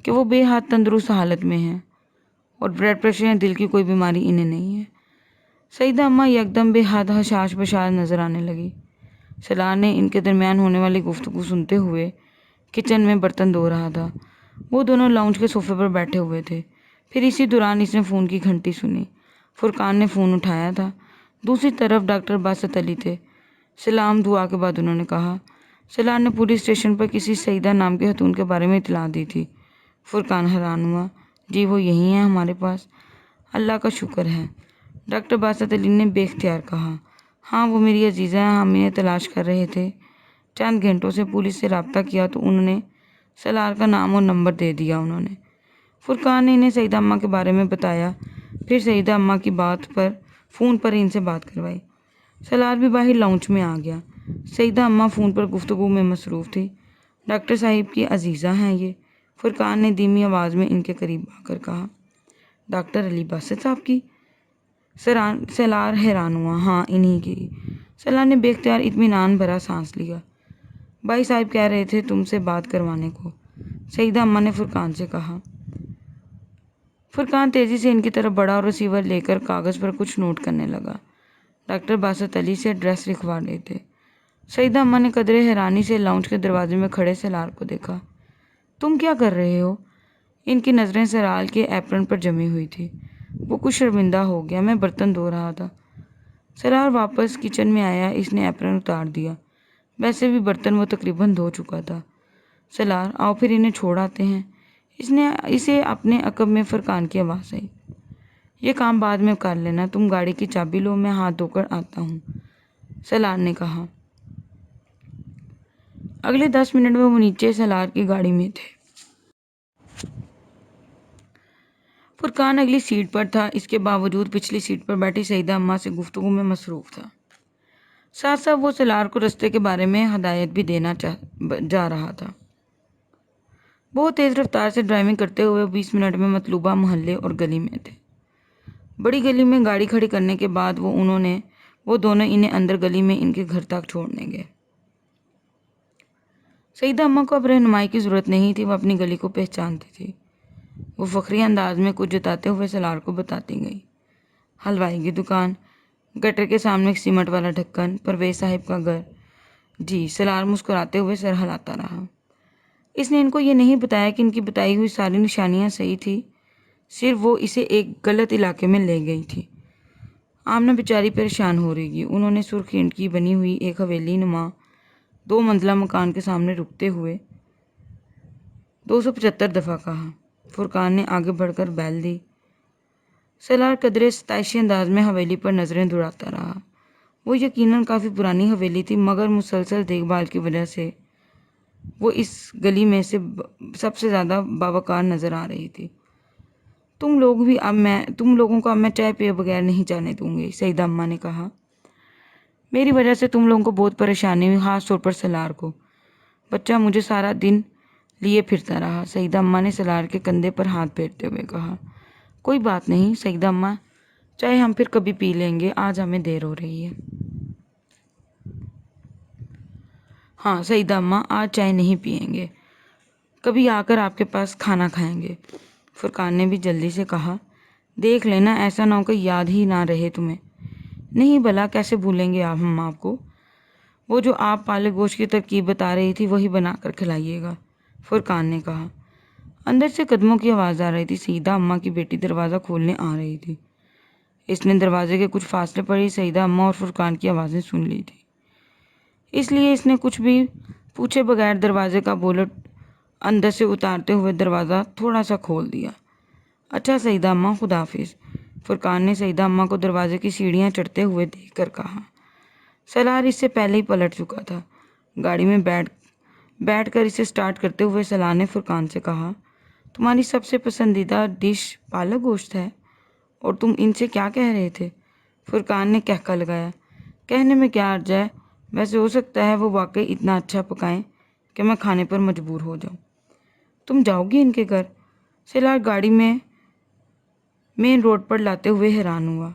کہ وہ بے حد تندرست حالت میں ہیں اور بلڈ پریشر یا دل کی کوئی بیماری انہیں نہیں ہے۔ سعیدہ اماں یکدم بے حد حشاش بشاش نظر آنے لگی۔ سالار نے ان کے درمیان ہونے والی گفتگو سنتے ہوئے کچن میں برتن دھو رہا تھا۔ وہ دونوں لاؤنج کے صوفے پر بیٹھے ہوئے تھے۔ پھر اسی دوران اس نے فون کی گھنٹی سنی۔ فرقان نے فون اٹھایا تھا۔ دوسری طرف ڈاکٹر باسط علی تھے۔ سلام دعا کے بعد انہوں نے کہا، سلار نے پولیس اسٹیشن پر کسی سعیدہ نام کے خاتون کے بارے میں اطلاع دی تھی۔ فرقان حیران ہوا۔ جی وہ یہی ہیں ہمارے پاس، اللہ کا شکر ہے، ڈاکٹر باسط علی نے بے اختیار کہا۔ ہاں وہ میری عزیزہ ہیں، ہم انہیں تلاش کر رہے تھے۔ چند گھنٹوں سے پولیس سے رابطہ کیا تو انہوں نے سلار کا نام اور نمبر دے دیا۔ فرقان نے انہیں سعیدہ اماں کے بارے میں بتایا، پھر سعیدہ اماں کی بات پر فون پر ان سے بات کروائی۔ سلار بھی باہر لاؤنج میں آ گیا۔ سعیدہ اماں فون پر گفتگو میں مصروف تھی۔ ڈاکٹر صاحب کی عزیزہ ہیں یہ، فرقان نے دھیمی آواز میں ان کے قریب آ کر کہا۔ ڈاکٹر علی باسط صاحب کی؟ سلار حیران ہوا۔ ہاں انہی کی۔ سلار نے بے اختیار اطمینان بھرا سانس لیا۔ بھائی صاحب کہہ رہے تھے تم سے بات کروانے کو، سعیدہ اماں نے فرقان سے کہا۔ فرقان تیزی سے ان کی طرف بڑھا اور ریسیور لے کر کاغذ پر کچھ نوٹ کرنے لگا۔ ڈاکٹر باسط علی سے ایڈریس لکھوا لیتے۔ سعیدہ اماں نے قدرے حیرانی سے لاؤنج کے دروازے میں کھڑے سلار کو دیکھا۔ تم کیا کر رہے ہو؟ ان کی نظریں سلار کے ایپرن پر جمی ہوئی تھی۔ وہ کچھ شرمندہ ہو گیا۔ میں برتن دھو رہا تھا۔ سلار واپس کچن میں آیا۔ اس نے ایپرن اتار دیا، ویسے بھی برتن وہ تقریباً دھو چکا تھا۔ سلار آؤ پھر انہیں چھوڑ آتے ہیں، اسے اپنے عقب میں فرقان کی آواز آئی۔ یہ کام بعد میں کر لینا، تم گاڑی کی چابی لو، میں ہاتھ دھو کر آتا ہوں، سلار نے کہا۔ اگلے 10 منٹ میں وہ نیچے سلار کی گاڑی میں تھے۔ فرقان اگلی سیٹ پر تھا، اس کے باوجود پچھلی سیٹ پر بیٹھی سعیدہ اماں سے گفتگو میں مصروف تھا۔ ساتھ ساتھ وہ سلار کو رستے کے بارے میں ہدایت بھی دینا جا رہا تھا۔ بہت تیز رفتار سے ڈرائیونگ کرتے ہوئے 20 منٹ میں مطلوبہ محلے اور گلی میں تھے۔ بڑی گلی میں گاڑی کھڑی کرنے کے بعد وہ دونوں انہیں اندر گلی میں ان کے گھر تک چھوڑنے گئے۔ سعیدہ اماں کو اب رہنمائی کی ضرورت نہیں تھی، وہ اپنی گلی کو پہچانتی تھی۔ وہ فخری انداز میں کچھ جتاتے ہوئے سلار کو بتاتی گئی۔ حلوائی کی دکان، گٹر کے سامنے ایک سیمنٹ والا ڈھکن، پرویز صاحب کا گھر۔ جی، سلار مسکراتے ہوئے سر ہلاتا رہا۔ اس نے ان کو یہ نہیں بتایا کہ ان کی بتائی ہوئی ساری نشانیاں صحیح تھی، صرف وہ اسے ایک غلط علاقے میں لے گئی تھی۔ آمنہ بیچاری پریشان ہو رہی تھی۔ انہوں نے سرخ اینٹ کی بنی ہوئی ایک حویلی نما 2 منزلہ مکان کے سامنے رکتے ہوئے 275 دفعہ کہا۔ فرقان نے آگے بڑھ کر بیل دی۔ سلار قدرے ستائشی انداز میں حویلی پر نظریں دوڑاتا رہا۔ وہ یقیناً کافی پرانی حویلی تھی، مگر مسلسل دیکھ بھال کی وجہ سے وہ اس گلی میں سے سب سے زیادہ باوقار نظر آ رہی تھی۔ تم لوگوں کو اب میں چائے پیے بغیر نہیں جانے دوں گی، سعیدہ اماں نے کہا۔ میری وجہ سے تم لوگوں کو بہت پریشانی ہوئی، خاص طور پر سلار کو۔ بچہ مجھے سارا دن لیے پھرتا رہا، سعیدہ اماں نے سلار کے کندھے پر ہاتھ پھیرتے ہوئے کہا۔ کوئی بات نہیں سعیدہ اماں، چائے ہم پھر کبھی پی لیں گے، آج ہمیں دیر ہو رہی ہے۔ ہاں سعیدہ اماں، آج چائے نہیں پیئیں گے، کبھی آ کر آپ کے پاس کھانا کھائیں گے، فرقان نے بھی جلدی سے کہا۔ دیکھ لینا ایسا نہ ہو کہ یاد ہی نہ رہے تمہیں۔ نہیں بھلا کیسے بھولیں گے ہم آپ کو؟ وہ جو آپ پالک گوشت کی ترکیب بتا رہی تھی وہی بنا کر کھلائیے گا، فرقان نے کہا۔ اندر سے قدموں کی آواز آ رہی تھی۔ سعیدہ اماں کی بیٹی دروازہ کھولنے آ رہی تھی۔ اس نے دروازے کے کچھ فاصلے پر ہی سعیدہ اماں اور فرقان کی آوازیں سن لی تھی، اس لیے اس نے کچھ بھی پوچھے بغیر دروازے کا بولٹ اندر سے اتارتے ہوئے دروازہ تھوڑا سا کھول دیا۔ اچھا سعیدہ اماں، خدا حافظ، فرقان نے سعیدہ اماں کو دروازے کی سیڑھیاں چڑھتے ہوئے دیکھ کر کہا۔ سلار اس سے پہلے ہی پلٹ چکا تھا۔ گاڑی میں بیٹھ کر اسے سٹارٹ کرتے ہوئے سلار نے فرقان سے کہا، تمہاری سب سے پسندیدہ ڈش پالک گوشت ہے، اور تم ان سے کیا کہہ رہے تھے؟ فرقان نے کہکا لگایا۔ کہنے میں کیا حرج ہے، ویسے ہو سکتا ہے وہ واقعی اتنا اچھا پکائیں کہ میں کھانے پر مجبور ہو جاؤں۔ تم جاؤ گی ان کے گھر؟ سلار گاڑی میں مین روڈ پر لاتے ہوئے حیران ہوا۔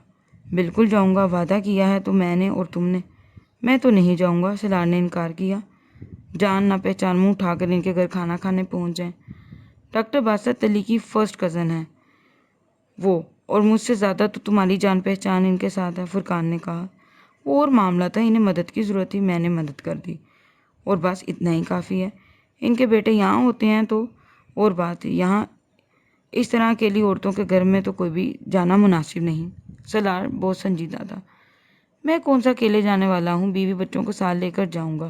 بالکل جاؤں گا، وعدہ کیا ہے تو میں نے اور تم نے۔ میں تو نہیں جاؤں گا، سلار نے انکار کیا۔ جان نہ پہچان منہ اٹھا کر ان کے گھر کھانا کھانے پہنچ جائیں۔ ڈاکٹر باسط علی کی فرسٹ کزن ہے وہ، اور مجھ سے زیادہ تو تمہاری جان پہچان ان کے ساتھ ہے، فرقان نے کہا۔ وہ اور معاملہ تھا، انہیں مدد کی ضرورت تھی، میں نے مدد کر دی، اور بس اتنا ہی کافی ہے۔ ان کے بیٹے یہاں ہوتے ہیں تو اور بات ہے، یہاں اس طرح اکیلی عورتوں کے گھر میں تو کوئی بھی جانا مناسب نہیں۔ سلار بہت سنجیدہ تھا۔ میں کون سا اکیلے جانے والا ہوں، بیوی بچوں کو ساتھ لے کر جاؤں گا،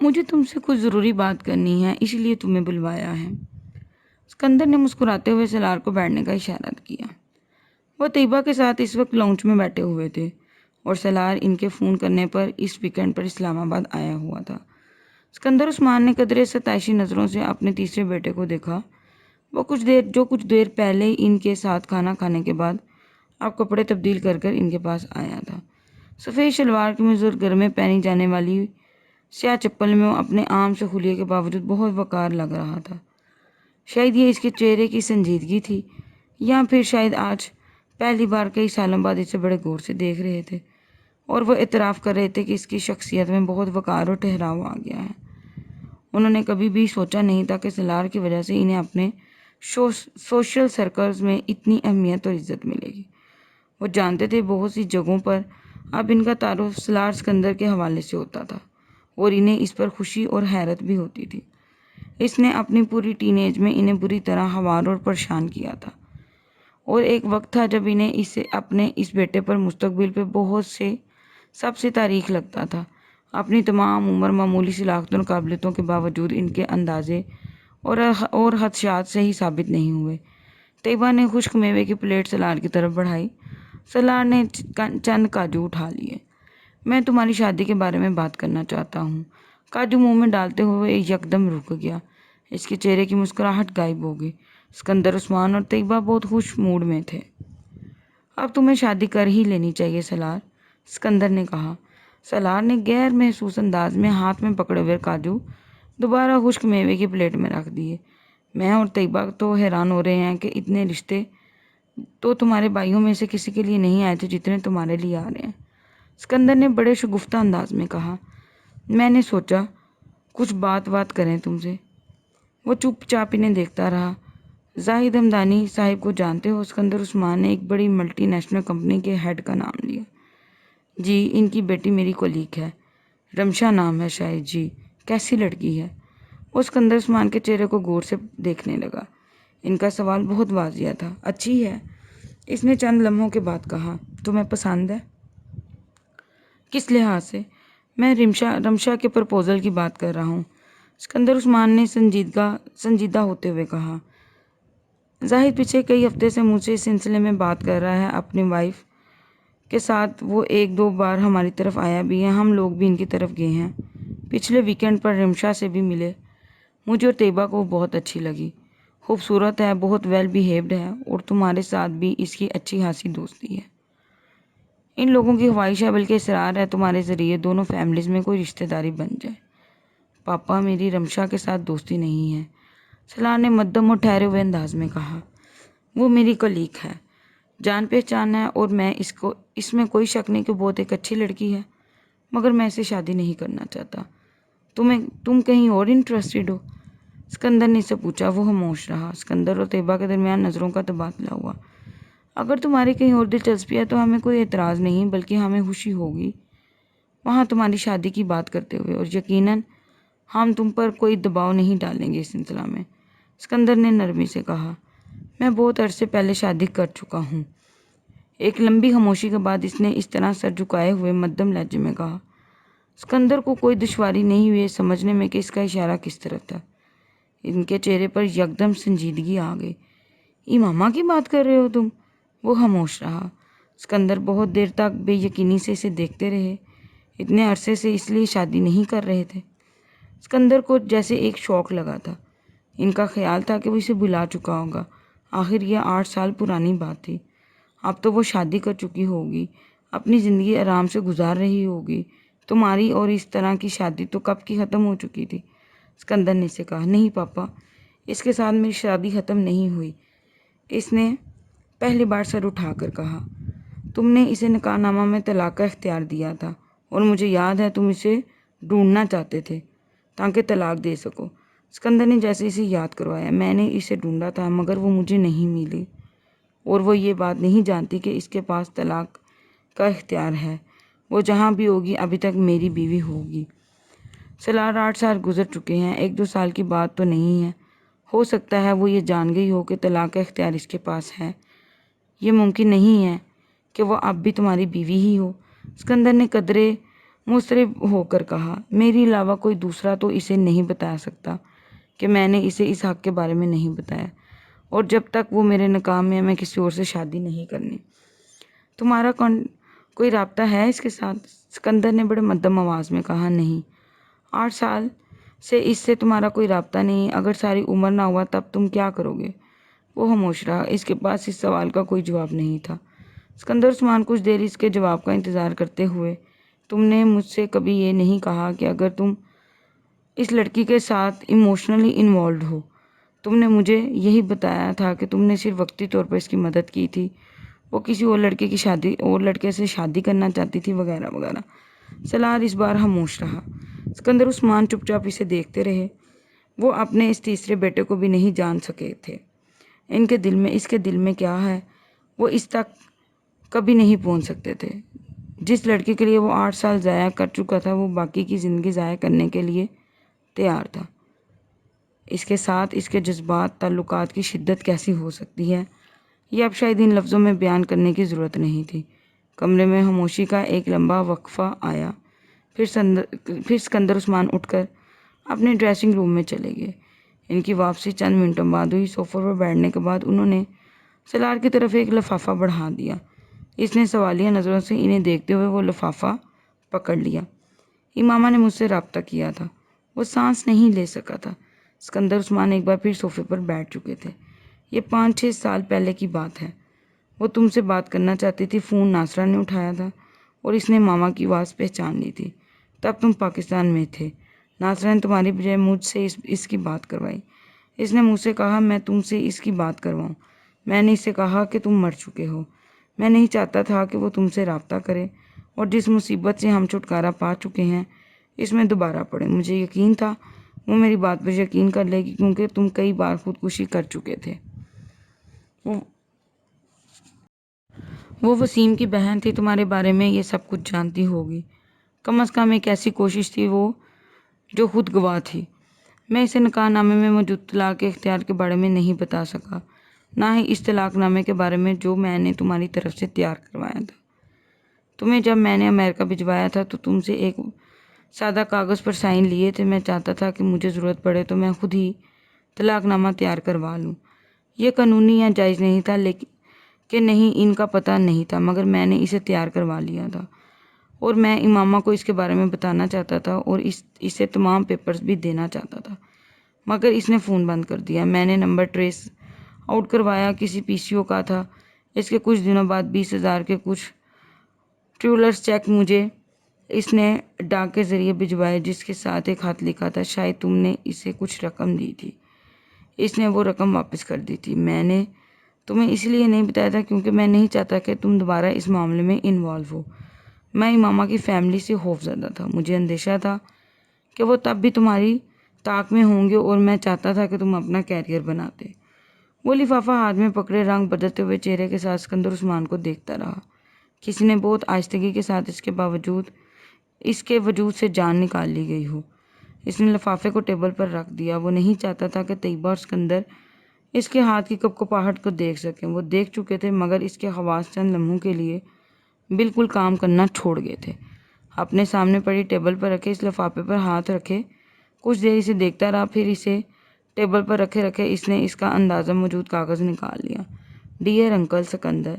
مجھے تم سے کچھ ضروری بات کرنی ہے، اسی لیے تمہیں بلوایا ہے۔ اسکندر نے مسکراتے ہوئے سلار کو بیٹھنے کا اشارہ کیا۔ وہ طیبہ کے ساتھ اس وقت لاؤنج میں بیٹھے ہوئے تھے اور سلار ان کے فون کرنے پر اس ویکینڈ پر اسلام آباد آیا ہوا تھا۔ اسکندر عثمان نے قدرے ستائشی نظروں سے اپنے تیسرے بیٹے کو دیکھا، وہ کچھ دیر پہلے ان کے ساتھ کھانا کھانے کے بعد اب کپڑے تبدیل کر کر ان کے پاس آیا تھا۔ سفید شلوار میں گھر میں پہنی جانے والی سیاہ چپل میں وہ اپنے عام سے خلیے کے باوجود بہت وقار لگ رہا تھا۔ شاید یہ اس کے چہرے کی سنجیدگی تھی، یا پھر شاید آج پہلی بار کئی سالوں بعد اسے بڑے غور سے دیکھ رہے تھے اور وہ اعتراف کر رہے تھے کہ اس کی شخصیت میں بہت وقار اور ٹھہراؤ آ گیا ہے۔ انہوں نے کبھی بھی سوچا نہیں تھا کہ سلار کی وجہ سے انہیں اپنے سوشل سرکلز میں اتنی اہمیت اور عزت ملے گی۔ وہ جانتے تھے بہت سی جگہوں پر اب ان کا تعارف سلار اسکندر کے حوالے سے ہوتا تھا اور انہیں اس پر خوشی اور حیرت بھی ہوتی تھی۔ اس نے اپنی پوری ٹین ایج میں انہیں بری طرح ہوار اور پریشان کیا تھا، اور ایک وقت تھا جب انہیں اسے اپنے اس بیٹے پر مستقبل پہ سب سے تاریخ لگتا تھا۔ اپنی تمام عمر معمولی صلاحیتوں اور قابلیتوں کے باوجود ان کے اندازے اور خدشات صحیح ثابت نہیں ہوئے۔ طیبہ نے خشک میوے کی پلیٹ سلار کی طرف بڑھائی۔ سلار نے چند کاجو اٹھا لیے۔ میں تمہاری شادی کے بارے میں بات کرنا چاہتا ہوں۔ کاجو منہ میں ڈالتے ہوئے یکدم رک گیا۔ اس کے چہرے کی مسکراہٹ غائب ہو گئی۔ اسکندر عثمان اور طیبہ بہت خوش موڈ میں تھے۔ اب تمہیں شادی کر ہی لینی چاہیے سلار، اسکندر نے کہا۔ سلار نے غیر محسوس انداز میں ہاتھ میں پکڑے ہوئے کاجو دوبارہ خشک میوے کی پلیٹ میں رکھ دیے۔ میں اور طیبہ تو حیران ہو رہے ہیں کہ اتنے رشتے تو تمہارے بھائیوں میں سے کسی کے لیے نہیں آئے تھے جتنے تمہارے لیے آ رہے ہیں، اسکندر نے بڑے شگفتہ انداز میں کہا۔ میں نے سوچا کچھ بات کریں تم سے۔ وہ چپ چاپ انہیں دیکھتا رہا۔ زاہد ہمدانی صاحب کو جانتے ہو؟ اسکندر عثمان نے ایک بڑی ملٹی نیشنل کمپنی کے ہیڈ کا نام لیا۔ جی، ان کی بیٹی میری کولیگ ہے، رمشا نام ہے شاید۔ جی، کیسی لڑکی ہے؟ وہ اسکندر عثمان کے چہرے کو غور سے دیکھنے لگا۔ ان کا سوال بہت واضح تھا۔ اچھی ہے، اس نے چند لمحوں کے بعد کہا۔ تمہیں پسند ہے؟ کس لحاظ سے؟ میں رمشا کے پرپوزل کی بات کر رہا ہوں، اسکندر عثمان نے سنجیدہ ہوتے ہوئے کہا۔ زاہد پچھلے کئی ہفتے سے مجھ سے اس سلسلے میں بات کر رہا ہے، اپنی وائف کے ساتھ وہ ایک دو بار ہماری طرف آیا بھی ہے، ہم لوگ بھی ان کی طرف گئے ہیں، پچھلے ویکینڈ پر رمشا سے بھی ملے۔ مجھے اور طیبہ کو بہت اچھی لگی، خوبصورت ہے، بہت ویل بیہیوڈ ہے، اور تمہارے ساتھ بھی اس کی اچھی خاصی دوستی ہے۔ ان لوگوں کی خواہش ہے، بلکہ اصرار ہے، تمہارے ذریعے دونوں فیملیز میں کوئی رشتہ داری بن جائے۔ پاپا، میری رمشا کے ساتھ دوستی نہیں ہے، سلار نے مدھم اور ٹھہرے ہوئے انداز میں کہا۔ وہ میری کولیگ ہے، جان پہچان ہے، اور میں اس میں کوئی شک نہیں کہ بہت ایک اچھی لڑکی ہے، مگر میں اسے شادی نہیں کرنا چاہتا۔ تم کہیں اور انٹرسٹڈ ہو؟ اسکندر نے اس سے پوچھا۔ وہ خاموش رہا۔ اسکندر اور طیبہ کے درمیان نظروں کا تبادلہ ہوا۔ اگر تمہاری کہیں اور دلچسپی ہے تو ہمیں کوئی اعتراض نہیں، بلکہ ہمیں خوشی ہوگی وہاں تمہاری شادی کی بات کرتے ہوئے، اور یقیناً ہم تم پر کوئی دباؤ نہیں ڈالیں گے اس سلسلہ میں، اسکندر نے نرمی سے کہا۔ میں بہت عرصے پہلے شادی کر چکا ہوں۔ ایک لمبی خاموشی کے بعد اس نے اس طرح سر جھکائے ہوئے مدھم لہجے میں کہا۔ اسکندر کو کوئی دشواری نہیں ہوئی سمجھنے میں کہ اس کا اشارہ کس طرف تھا۔ ان کے چہرے پر یکدم سنجیدگی آ گئی۔ امامہ کی بات کر رہے ہو تم؟ وہ خاموش رہا۔ اسکندر بہت دیر تک بے یقینی سے اسے دیکھتے رہے۔ اتنے عرصے سے اس لیے شادی نہیں کر رہے تھے؟ اسکندر کو جیسے ایک شوق لگا تھا۔ ان کا خیال تھا کہ وہ اسے بھلا چکا ہوگا، آخر یہ 8 سال پرانی بات تھی۔ اب تو وہ شادی کر چکی ہوگی، اپنی زندگی آرام سے گزار رہی ہوگی۔ تمہاری اور اس طرح کی شادی تو کب کی ختم ہو چکی تھی، اسکندر نے اسے کہا۔ نہیں پاپا، اس کے ساتھ میری شادی ختم نہیں ہوئی، اس نے پہلی بار سر اٹھا کر کہا۔ تم نے اسے نکاح نامہ میں طلاق کا اختیار دیا تھا، اور مجھے یاد ہے تم اسے ڈھونڈنا چاہتے تھے تاکہ طلاق دے سکو، اسکندر نے جیسے اسے یاد کروایا۔ میں نے اسے ڈھونڈا تھا مگر وہ مجھے نہیں ملی، اور وہ یہ بات نہیں جانتی کہ اس کے پاس طلاق کا اختیار ہے۔ وہ جہاں بھی ہوگی ابھی تک میری بیوی ہوگی۔ سلار 8 سال گزر چکے ہیں، 1-2 سال کی بات تو نہیں ہے۔ ہو سکتا ہے وہ یہ جان گئی ہو کہ طلاق کا اختیار اس کے پاس ہے، یہ ممکن نہیں ہے کہ وہ اب بھی تمہاری بیوی ہی ہو۔ اسکندر نے قدرے مضطرب ہو کر کہا، میری علاوہ کوئی دوسرا تو اسے نہیں بتا سکتا کہ میں نے اسے اس حق کے بارے میں نہیں بتایا، اور جب تک وہ میرے ناکام میں میں کسی اور سے شادی نہیں کرنی۔ تمہارا کوئی رابطہ ہے اس کے ساتھ؟ سکندر نے بڑے مدھم آواز میں کہا، نہیں، 8 سال سے اس سے تمہارا کوئی رابطہ نہیں۔ اگر ساری عمر نہ ہوا تب تم کیا کرو گے؟ وہ خاموش رہا، اس کے پاس اس سوال کا کوئی جواب نہیں تھا۔ سکندر عثمان کچھ دیر اس کے جواب کا انتظار کرتے ہوئے، تم نے مجھ سے کبھی یہ نہیں کہا کہ اگر تم اس لڑکی کے ساتھ ایموشنلی انوالوڈ ہو؟ تم نے مجھے یہی بتایا تھا کہ تم نے صرف وقتی طور پر اس کی مدد کی تھی، وہ کسی اور لڑکے سے شادی کرنا چاہتی تھی، وغیرہ وغیرہ۔ سالار اس بار خاموش رہا۔ سکندر عثمان چپ چاپ اسے دیکھتے رہے۔ وہ اپنے اس تیسرے بیٹے کو بھی نہیں جان سکے تھے۔ اس کے دل میں کیا ہے، وہ اس تک کبھی نہیں پہنچ سکتے تھے۔ جس لڑکی کے لیے وہ 8 سال ضائع کر چکا تھا، وہ باقی کی زندگی ضائع کرنے کے لیے تیار تھا۔ اس کے ساتھ اس کے جذبات، تعلقات کی شدت کیسی ہو سکتی ہے، یہ اب شاید ان لفظوں میں بیان کرنے کی ضرورت نہیں تھی۔ کمرے میں خاموشی کا ایک لمبا وقفہ آیا، پھر سکندر عثمان اٹھ کر اپنے ڈریسنگ روم میں چلے گئے۔ ان کی واپسی چند منٹوں بعد ہوئی۔ صوفے پر بیٹھنے کے بعد انہوں نے سالار کی طرف ایک لفافہ بڑھا دیا۔ اس نے سوالیہ نظروں سے انہیں دیکھتے ہوئے وہ لفافہ پکڑ لیا۔ امامہ نے مجھ سے رابطہ کیا تھا، وہ سانس نہیں لے سکا تھا۔ سکندر عثمان ایک بار پھر صوفے پر بیٹھ چکے تھے۔ یہ 5-6 سال پہلے کی بات ہے۔ وہ تم سے بات کرنا چاہتی تھی، فون ناصرہ نے اٹھایا تھا اور اس نے ماما کی آواز پہچان لی تھی۔ تب تم پاکستان میں تھے۔ ناصرہ نے تمہاری بجائے مجھ سے اس کی بات کروائی۔ اس نے مجھ سے کہا میں تم سے اس کی بات کرواؤں۔ میں نے اسے کہا کہ تم مر چکے ہو۔ میں نہیں چاہتا تھا کہ وہ تم سے رابطہ کرے اور جس مصیبت سے ہم چھٹکارا پا چکے ہیں اس میں دوبارہ پڑے۔ مجھے یقین تھا وہ میری بات پر یقین کر لے گی، کیونکہ تم کئی بار خودکشی کر چکے تھے۔ وہ وسیم کی بہن تھی، تمہارے بارے میں یہ سب کچھ جانتی ہوگی۔ کم از کم ایک ایسی کوشش تھی وہ جو خود گواہ تھی۔ میں اسے نکاح نامے میں موجود طلاق کے اختیار کے بارے میں نہیں بتا سکا، نہ ہی اس طلاق نامے کے بارے میں جو میں نے تمہاری طرف سے تیار کروایا تھا۔ تمہیں جب میں نے امریکہ بھجوایا تھا تو تم سے ایک سادہ کاغذ پر سائن لیے تھے۔ میں چاہتا تھا کہ مجھے ضرورت پڑے تو میں خود ہی طلاق نامہ تیار کروا لوں۔ یہ قانونی یا جائز نہیں تھا، لیکن کہ نہیں ان کا پتہ نہیں تھا، مگر میں نے اسے تیار کروا لیا تھا اور میں امامہ کو اس کے بارے میں بتانا چاہتا تھا اور اسے تمام پیپرز بھی دینا چاہتا تھا، مگر اس نے فون بند کر دیا۔ میں نے نمبر ٹریس آؤٹ کروایا، کسی پی سی او کا تھا۔ اس کے کچھ دنوں بعد 20,000 کے کچھ ٹریولرز چیک مجھے اس نے ڈاک کے ذریعے بھجوائے، جس کے ساتھ ایک خط لکھا تھا، شاید تم نے اسے کچھ رقم دی تھی۔ اس نے وہ رقم واپس کر دی تھی۔ میں نے تمہیں اس لیے نہیں بتایا تھا کیونکہ میں نہیں چاہتا کہ تم دوبارہ اس معاملے میں انوالو ہو۔ میں امامہ کی فیملی سے خوف زدہ تھا۔ مجھے اندیشہ تھا کہ وہ تب بھی تمہاری طاق میں ہوں گے اور میں چاہتا تھا کہ تم اپنا کیریئر بناتے۔ وہ لفافہ ہاتھ میں پکڑے رنگ بدلتے ہوئے چہرے کے ساتھ سکندر عثمان کو دیکھتا رہا۔ کسی نے بہت آہستگی کے ساتھ اس کے وجود سے جان نکال لی گئی ہو۔ اس نے لفافے کو ٹیبل پر رکھ دیا۔ وہ نہیں چاہتا تھا کہ طیبہ اور سکندر اس کے ہاتھ کی کپکپاہٹ کو دیکھ سکیں۔ وہ دیکھ چکے تھے، مگر اس کے حواس چند لمحوں کے لیے بالکل کام کرنا چھوڑ گئے تھے۔ اپنے سامنے پڑی ٹیبل پر رکھے اس لفافے پر ہاتھ رکھے کچھ دیر اسے دیکھتا رہا، پھر اسے ٹیبل پر رکھے اس نے اس کا اندازہ موجود کاغذ نکال لیا۔ ڈیئر انکل سکندر،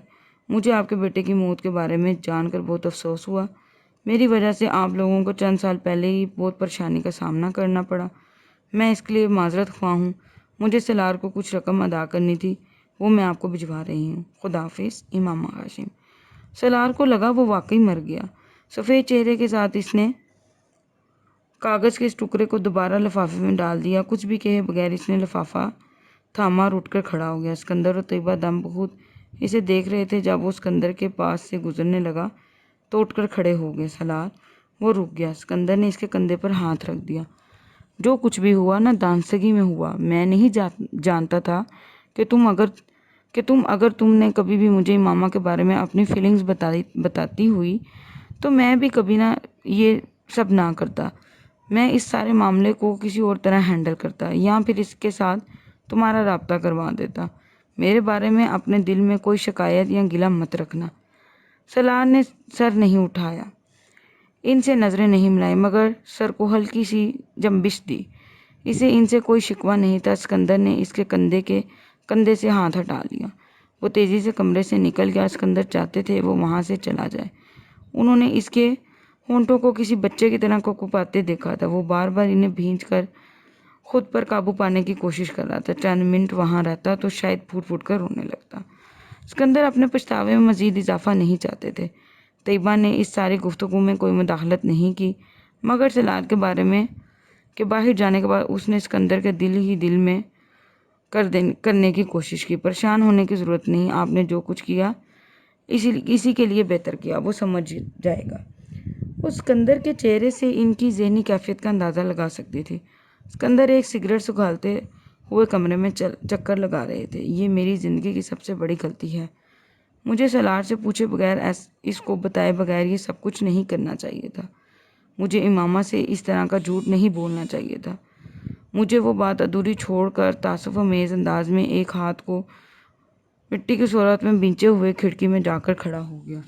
مجھے آپ کے بیٹے کی موت کے بارے میں جان کر بہت افسوس ہوا۔ میری وجہ سے آپ لوگوں کو چند سال پہلے ہی بہت پریشانی کا سامنا کرنا پڑا۔ میں اس کے لیے معذرت خواہ ہوں۔ مجھے سالار کو کچھ رقم ادا کرنی تھی، وہ میں آپ کو بھجوا رہی ہوں۔ خدا حافظ امامہ ہاشم۔ سالار کو لگا وہ واقعی مر گیا۔ سفید چہرے کے ساتھ اس نے کاغذ کے اس ٹکڑے کو دوبارہ لفافے میں ڈال دیا۔ کچھ بھی کہے بغیر اس نے لفافہ تھاما اور اٹھ کر کھڑا ہو گیا۔ سکندر اور طیبہ دم بخود اسے دیکھ رہے تھے۔ جب وہ سکندر کے پاس سے گزرنے لگا تو اٹھ کر کھڑے ہو گئے۔ سالار، وہ رک گیا۔ سکندر نے اس کے کندھے پر ہاتھ رکھ دیا۔ جو کچھ بھی ہوا نا دانستگی میں ہوا۔ میں نہیں جانتا تھا کہ تم نے کبھی بھی مجھے امامہ کے بارے میں اپنی فیلنگز بتاتی ہوئی تو میں بھی کبھی نہ یہ سب نہ کرتا۔ میں اس سارے معاملے کو کسی اور طرح ہینڈل کرتا یا پھر اس کے ساتھ تمہارا رابطہ کروا دیتا۔ میرے بارے میں اپنے دل میں کوئی شکایت یا گلہ مت رکھنا۔ سالار نے سر نہیں اٹھایا۔ ان سے نظریں نہیں ملائی مگر سر کو ہلکی سی جنبش دی۔ اسے ان سے کوئی شکوہ نہیں تھا۔ اسکندر نے اس کے کندھے سے ہاتھ ہٹا لیا۔ وہ تیزی سے کمرے سے نکل گیا۔ اسکندر چاہتے تھے وہ وہاں سے چلا جائے۔ انہوں نے اس کے ہونٹوں کو کسی بچے کی طرح کپکپاتے دیکھا تھا۔ وہ بار بار انہیں بھینچ کر خود پر قابو پانے کی کوشش کر رہا تھا۔ چند منٹ وہاں رہتا تو شاید پھوٹ پھوٹ کر رونے لگتا۔ اسکندر اپنے پچھتاوے میں مزید اضافہ نہیں چاہتے تھے۔ طیبہ نے اس ساری گفتگو میں کوئی مداخلت نہیں کی مگر سلاد کے باہر جانے کے بعد اس نے اسکندر کے دل ہی دل میں کرنے کی کوشش کی۔ پریشان ہونے کی ضرورت نہیں، آپ نے جو کچھ کیا اسی کے لیے بہتر کیا، وہ سمجھ جائے گا۔ وہ اسکندر کے چہرے سے ان کی ذہنی کیفیت کا اندازہ لگا سکتی تھی۔ اسکندر ایک سگریٹ سکھالتے ہوئے کمرے میں چکر لگا رہے تھے۔ یہ میری زندگی کی سب سے بڑی غلطی ہے۔ مجھے سلار سے پوچھے بغیر، اس کو بتائے بغیر یہ سب کچھ نہیں کرنا چاہیے تھا۔ مجھے امامہ سے اس طرح کا جھوٹ نہیں بولنا چاہیے تھا۔ مجھے وہ بات ادھوری چھوڑ کر تعصب آمیز انداز میں ایک ہاتھ کو مٹی کی صورت میں بینچے ہوئے کھڑکی میں جا کر کھڑا ہو گیا۔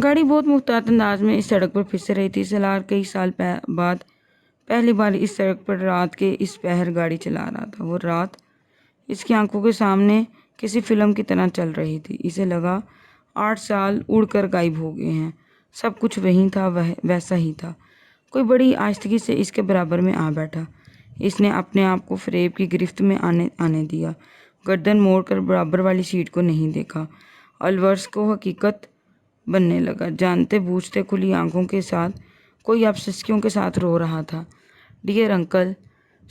گاڑی بہت محتاط انداز میں اس سڑک پر پھسل رہی تھی۔ سلار کئی سال بعد پہلی بار اس سڑک پر رات کے اس پہر گاڑی چلا رہا تھا۔ وہ رات اس کی آنکھوں کے سامنے کسی فلم کی طرح چل رہی تھی۔ اسے لگا 8 سال اڑ کر غائب ہو گئے ہیں۔ سب کچھ وہیں تھا، ویسا ہی تھا۔ کوئی بڑی آہستگی سے اس کے برابر میں آ بیٹھا۔ اس نے اپنے آپ کو فریب کی گرفت میں آنے دیا۔ گردن موڑ کر برابر والی سیٹ کو نہیں دیکھا۔ الورز کو حقیقت بننے لگا۔ جانتے بوجھتے کھلی آنکھوں کے ساتھ کوئی اب سسکیوں کے ساتھ رو رہا تھا۔ ڈیئر انکل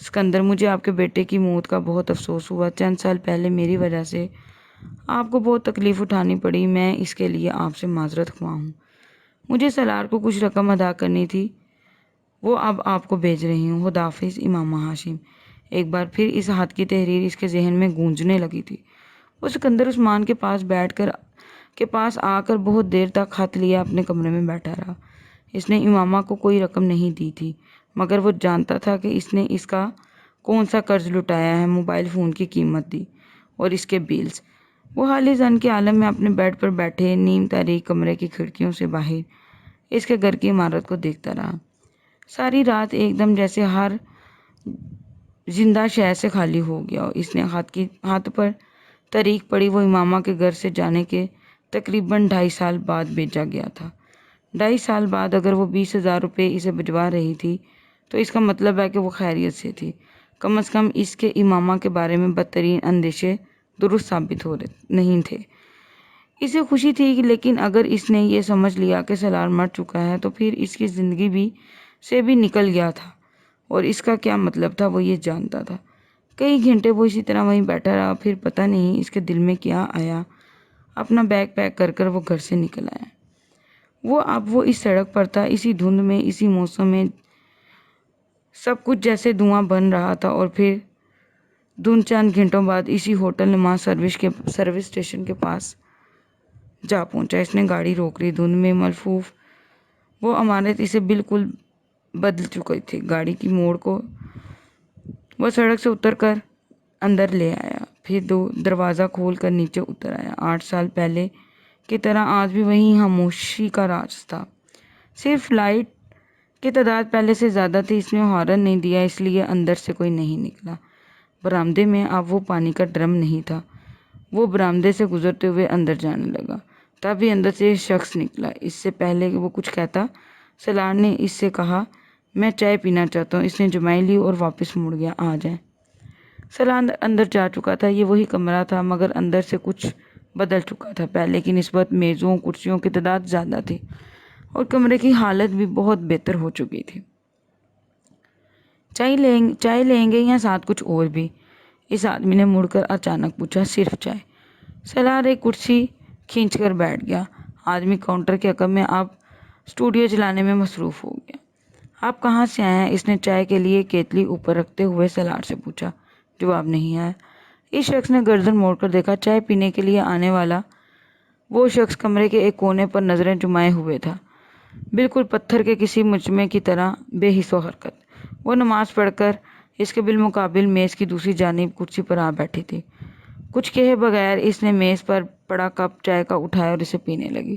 اسکندر، مجھے آپ کے بیٹے کی موت کا بہت افسوس ہوا۔ چند سال پہلے میری وجہ سے آپ کو بہت تکلیف اٹھانی پڑی۔ میں اس کے لیے آپ سے معذرت خواہ ہوں۔ مجھے سلار کو کچھ رقم ادا کرنی تھی، وہ اب آپ کو بھیج رہی ہوں۔ خدا حافظ امامہ ہاشم۔ ایک بار پھر اس ہاتھ کی تحریر اس کے ذہن میں گونجنے لگی تھی۔ وہ سکندر عثمان کے پاس آ کر بہت دیر تک خط لیے اپنے کمرے میں بیٹھا رہا۔ اس نے امامہ کو کوئی رقم نہیں دی تھی مگر وہ جانتا تھا کہ اس نے اس کا کون سا قرض لٹایا ہے، موبائل فون کی قیمت دی اور اس کے بلز۔ وہ حالی زن کے عالم میں اپنے بیڈ پر بیٹھے نیم تاریک کمرے کی کھڑکیوں سے باہر اس کے گھر کی عمارت کو دیکھتا رہا۔ ساری رات ایک دم جیسے ہر زندہ شے سے خالی ہو گیا۔ اس نے ہاتھ پر تاریخ پڑھی، وہ امامہ کے گھر سے جانے کے تقریباً 2.5 سال بعد بھیجا گیا تھا۔ 2.5 سال بعد اگر وہ 20,000 روپے اسے بھجوا رہی تھی تو اس کا مطلب ہے کہ وہ خیریت سے تھی۔ کم از کم اس کے امامہ کے بارے میں بدترین اندیشے درست ثابت نہیں تھے۔ اسے خوشی تھی، لیکن اگر اس نے یہ سمجھ لیا کہ سلار مر چکا ہے تو پھر اس کی زندگی سے بھی نکل گیا تھا، اور اس کا کیا مطلب تھا وہ یہ جانتا تھا۔ کئی گھنٹے وہ اسی طرح وہیں بیٹھا رہا، پھر پتہ نہیں اس کے دل میں کیا آیا۔ اپنا بیگ پیک کر وہ گھر سے نکل آیا۔ وہ اس سڑک پر تھا، اسی دھند میں، اسی موسم میں، سب کچھ جیسے دھواں بن رہا تھا، اور پھر دھند چند گھنٹوں بعد اسی ہوٹل نما سروس اسٹیشن کے پاس جا پہنچا۔ اس نے گاڑی روک لی۔ دھند میں ملفوف وہ عمارت اسے بالکل بدل چکی تھی۔ گاڑی کی موڑ کو وہ سڑک سے اتر کر اندر لے آیا، پھر دروازہ کھول کر نیچے اتر آیا۔ 8 سال پہلے کی طرح آج بھی وہی خاموشی کا راز تھا، صرف لائٹ کی تعداد پہلے سے زیادہ تھی۔ اس نے ہارن نہیں دیا اس لیے اندر سے کوئی نہیں نکلا۔ برآمدے میں اب وہ پانی کا ڈرم نہیں تھا۔ وہ برآمدے سے گزرتے ہوئے اندر جانے لگا، تبھی اندر سے ایک شخص نکلا۔ اس سے پہلے کہ وہ کچھ کہتا، سلار نے اس سے کہا، میں چائے پینا چاہتا ہوں۔ اس نے جمائی لی اور واپس مڑ گیا۔ آ جائیں۔ سلار اندر جا چکا تھا۔ یہ وہی کمرہ تھا مگر اندر سے کچھ بدل چکا تھا۔ پہلے کی نسبت میزوں کرسیوں کی تعداد زیادہ تھی اور کمرے کی حالت بھی بہت بہتر ہو چکی تھی۔ چائے لیں گے یا ساتھ کچھ اور بھی؟ اس آدمی نے مڑ کر اچانک پوچھا۔ صرف چائے۔ سلار ایک کرسی کھینچ کر بیٹھ گیا۔ آدمی کاؤنٹر کے عقب میں اب اسٹوڈیو چلانے میں مصروف ہو گیا۔ آپ کہاں سے آئے ہیں؟ اس نے چائے کے لیے کیتلی اوپر رکھتے ہوئے سلار سے پوچھا۔ جواب نہیں آیا۔ اس شخص نے گردن موڑ کر دیکھا۔ چائے پینے کے لیے آنے والا وہ شخص کمرے کے ایک کونے پر نظریں جمائے ہوئے تھا، بالکل پتھر کے کسی مجسمے کی طرح بے حس و حرکت۔ وہ نماز پڑھ کر اس کے بالمقابل میز کی دوسری جانب کرسی پر آ بیٹھی تھی۔ کچھ کہے بغیر اس نے میز پر پڑا کپ چائے کا اٹھایا اور اسے پینے لگی۔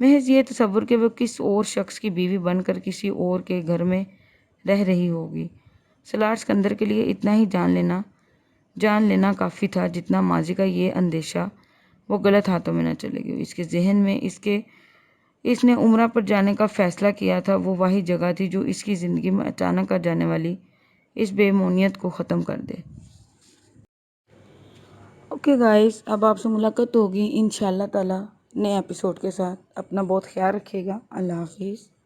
محض یہ تصور کہ وہ کس اور شخص کی بیوی بن کر کسی اور کے گھر میں رہ رہی ہوگی۔ سالار سکندر کے لیے اتنا ہی جان لینا کافی تھا جتنا ماضی کا یہ اندیشہ وہ غلط ہاتھوں میں نہ چلے گی۔ اس کے ذہن میں اس نے عمرہ پر جانے کا فیصلہ کیا تھا، وہ وہی جگہ تھی جو اس کی زندگی میں اچانک آ جانے والی اس بے معنیت کو ختم کر دے۔ اوکے گائز، اب آپ سے ملاقات ہوگی انشاءاللہ تعالی نئے ایپیسوڈ کے ساتھ۔ اپنا بہت خیال رکھیے گا۔ اللہ حافظ۔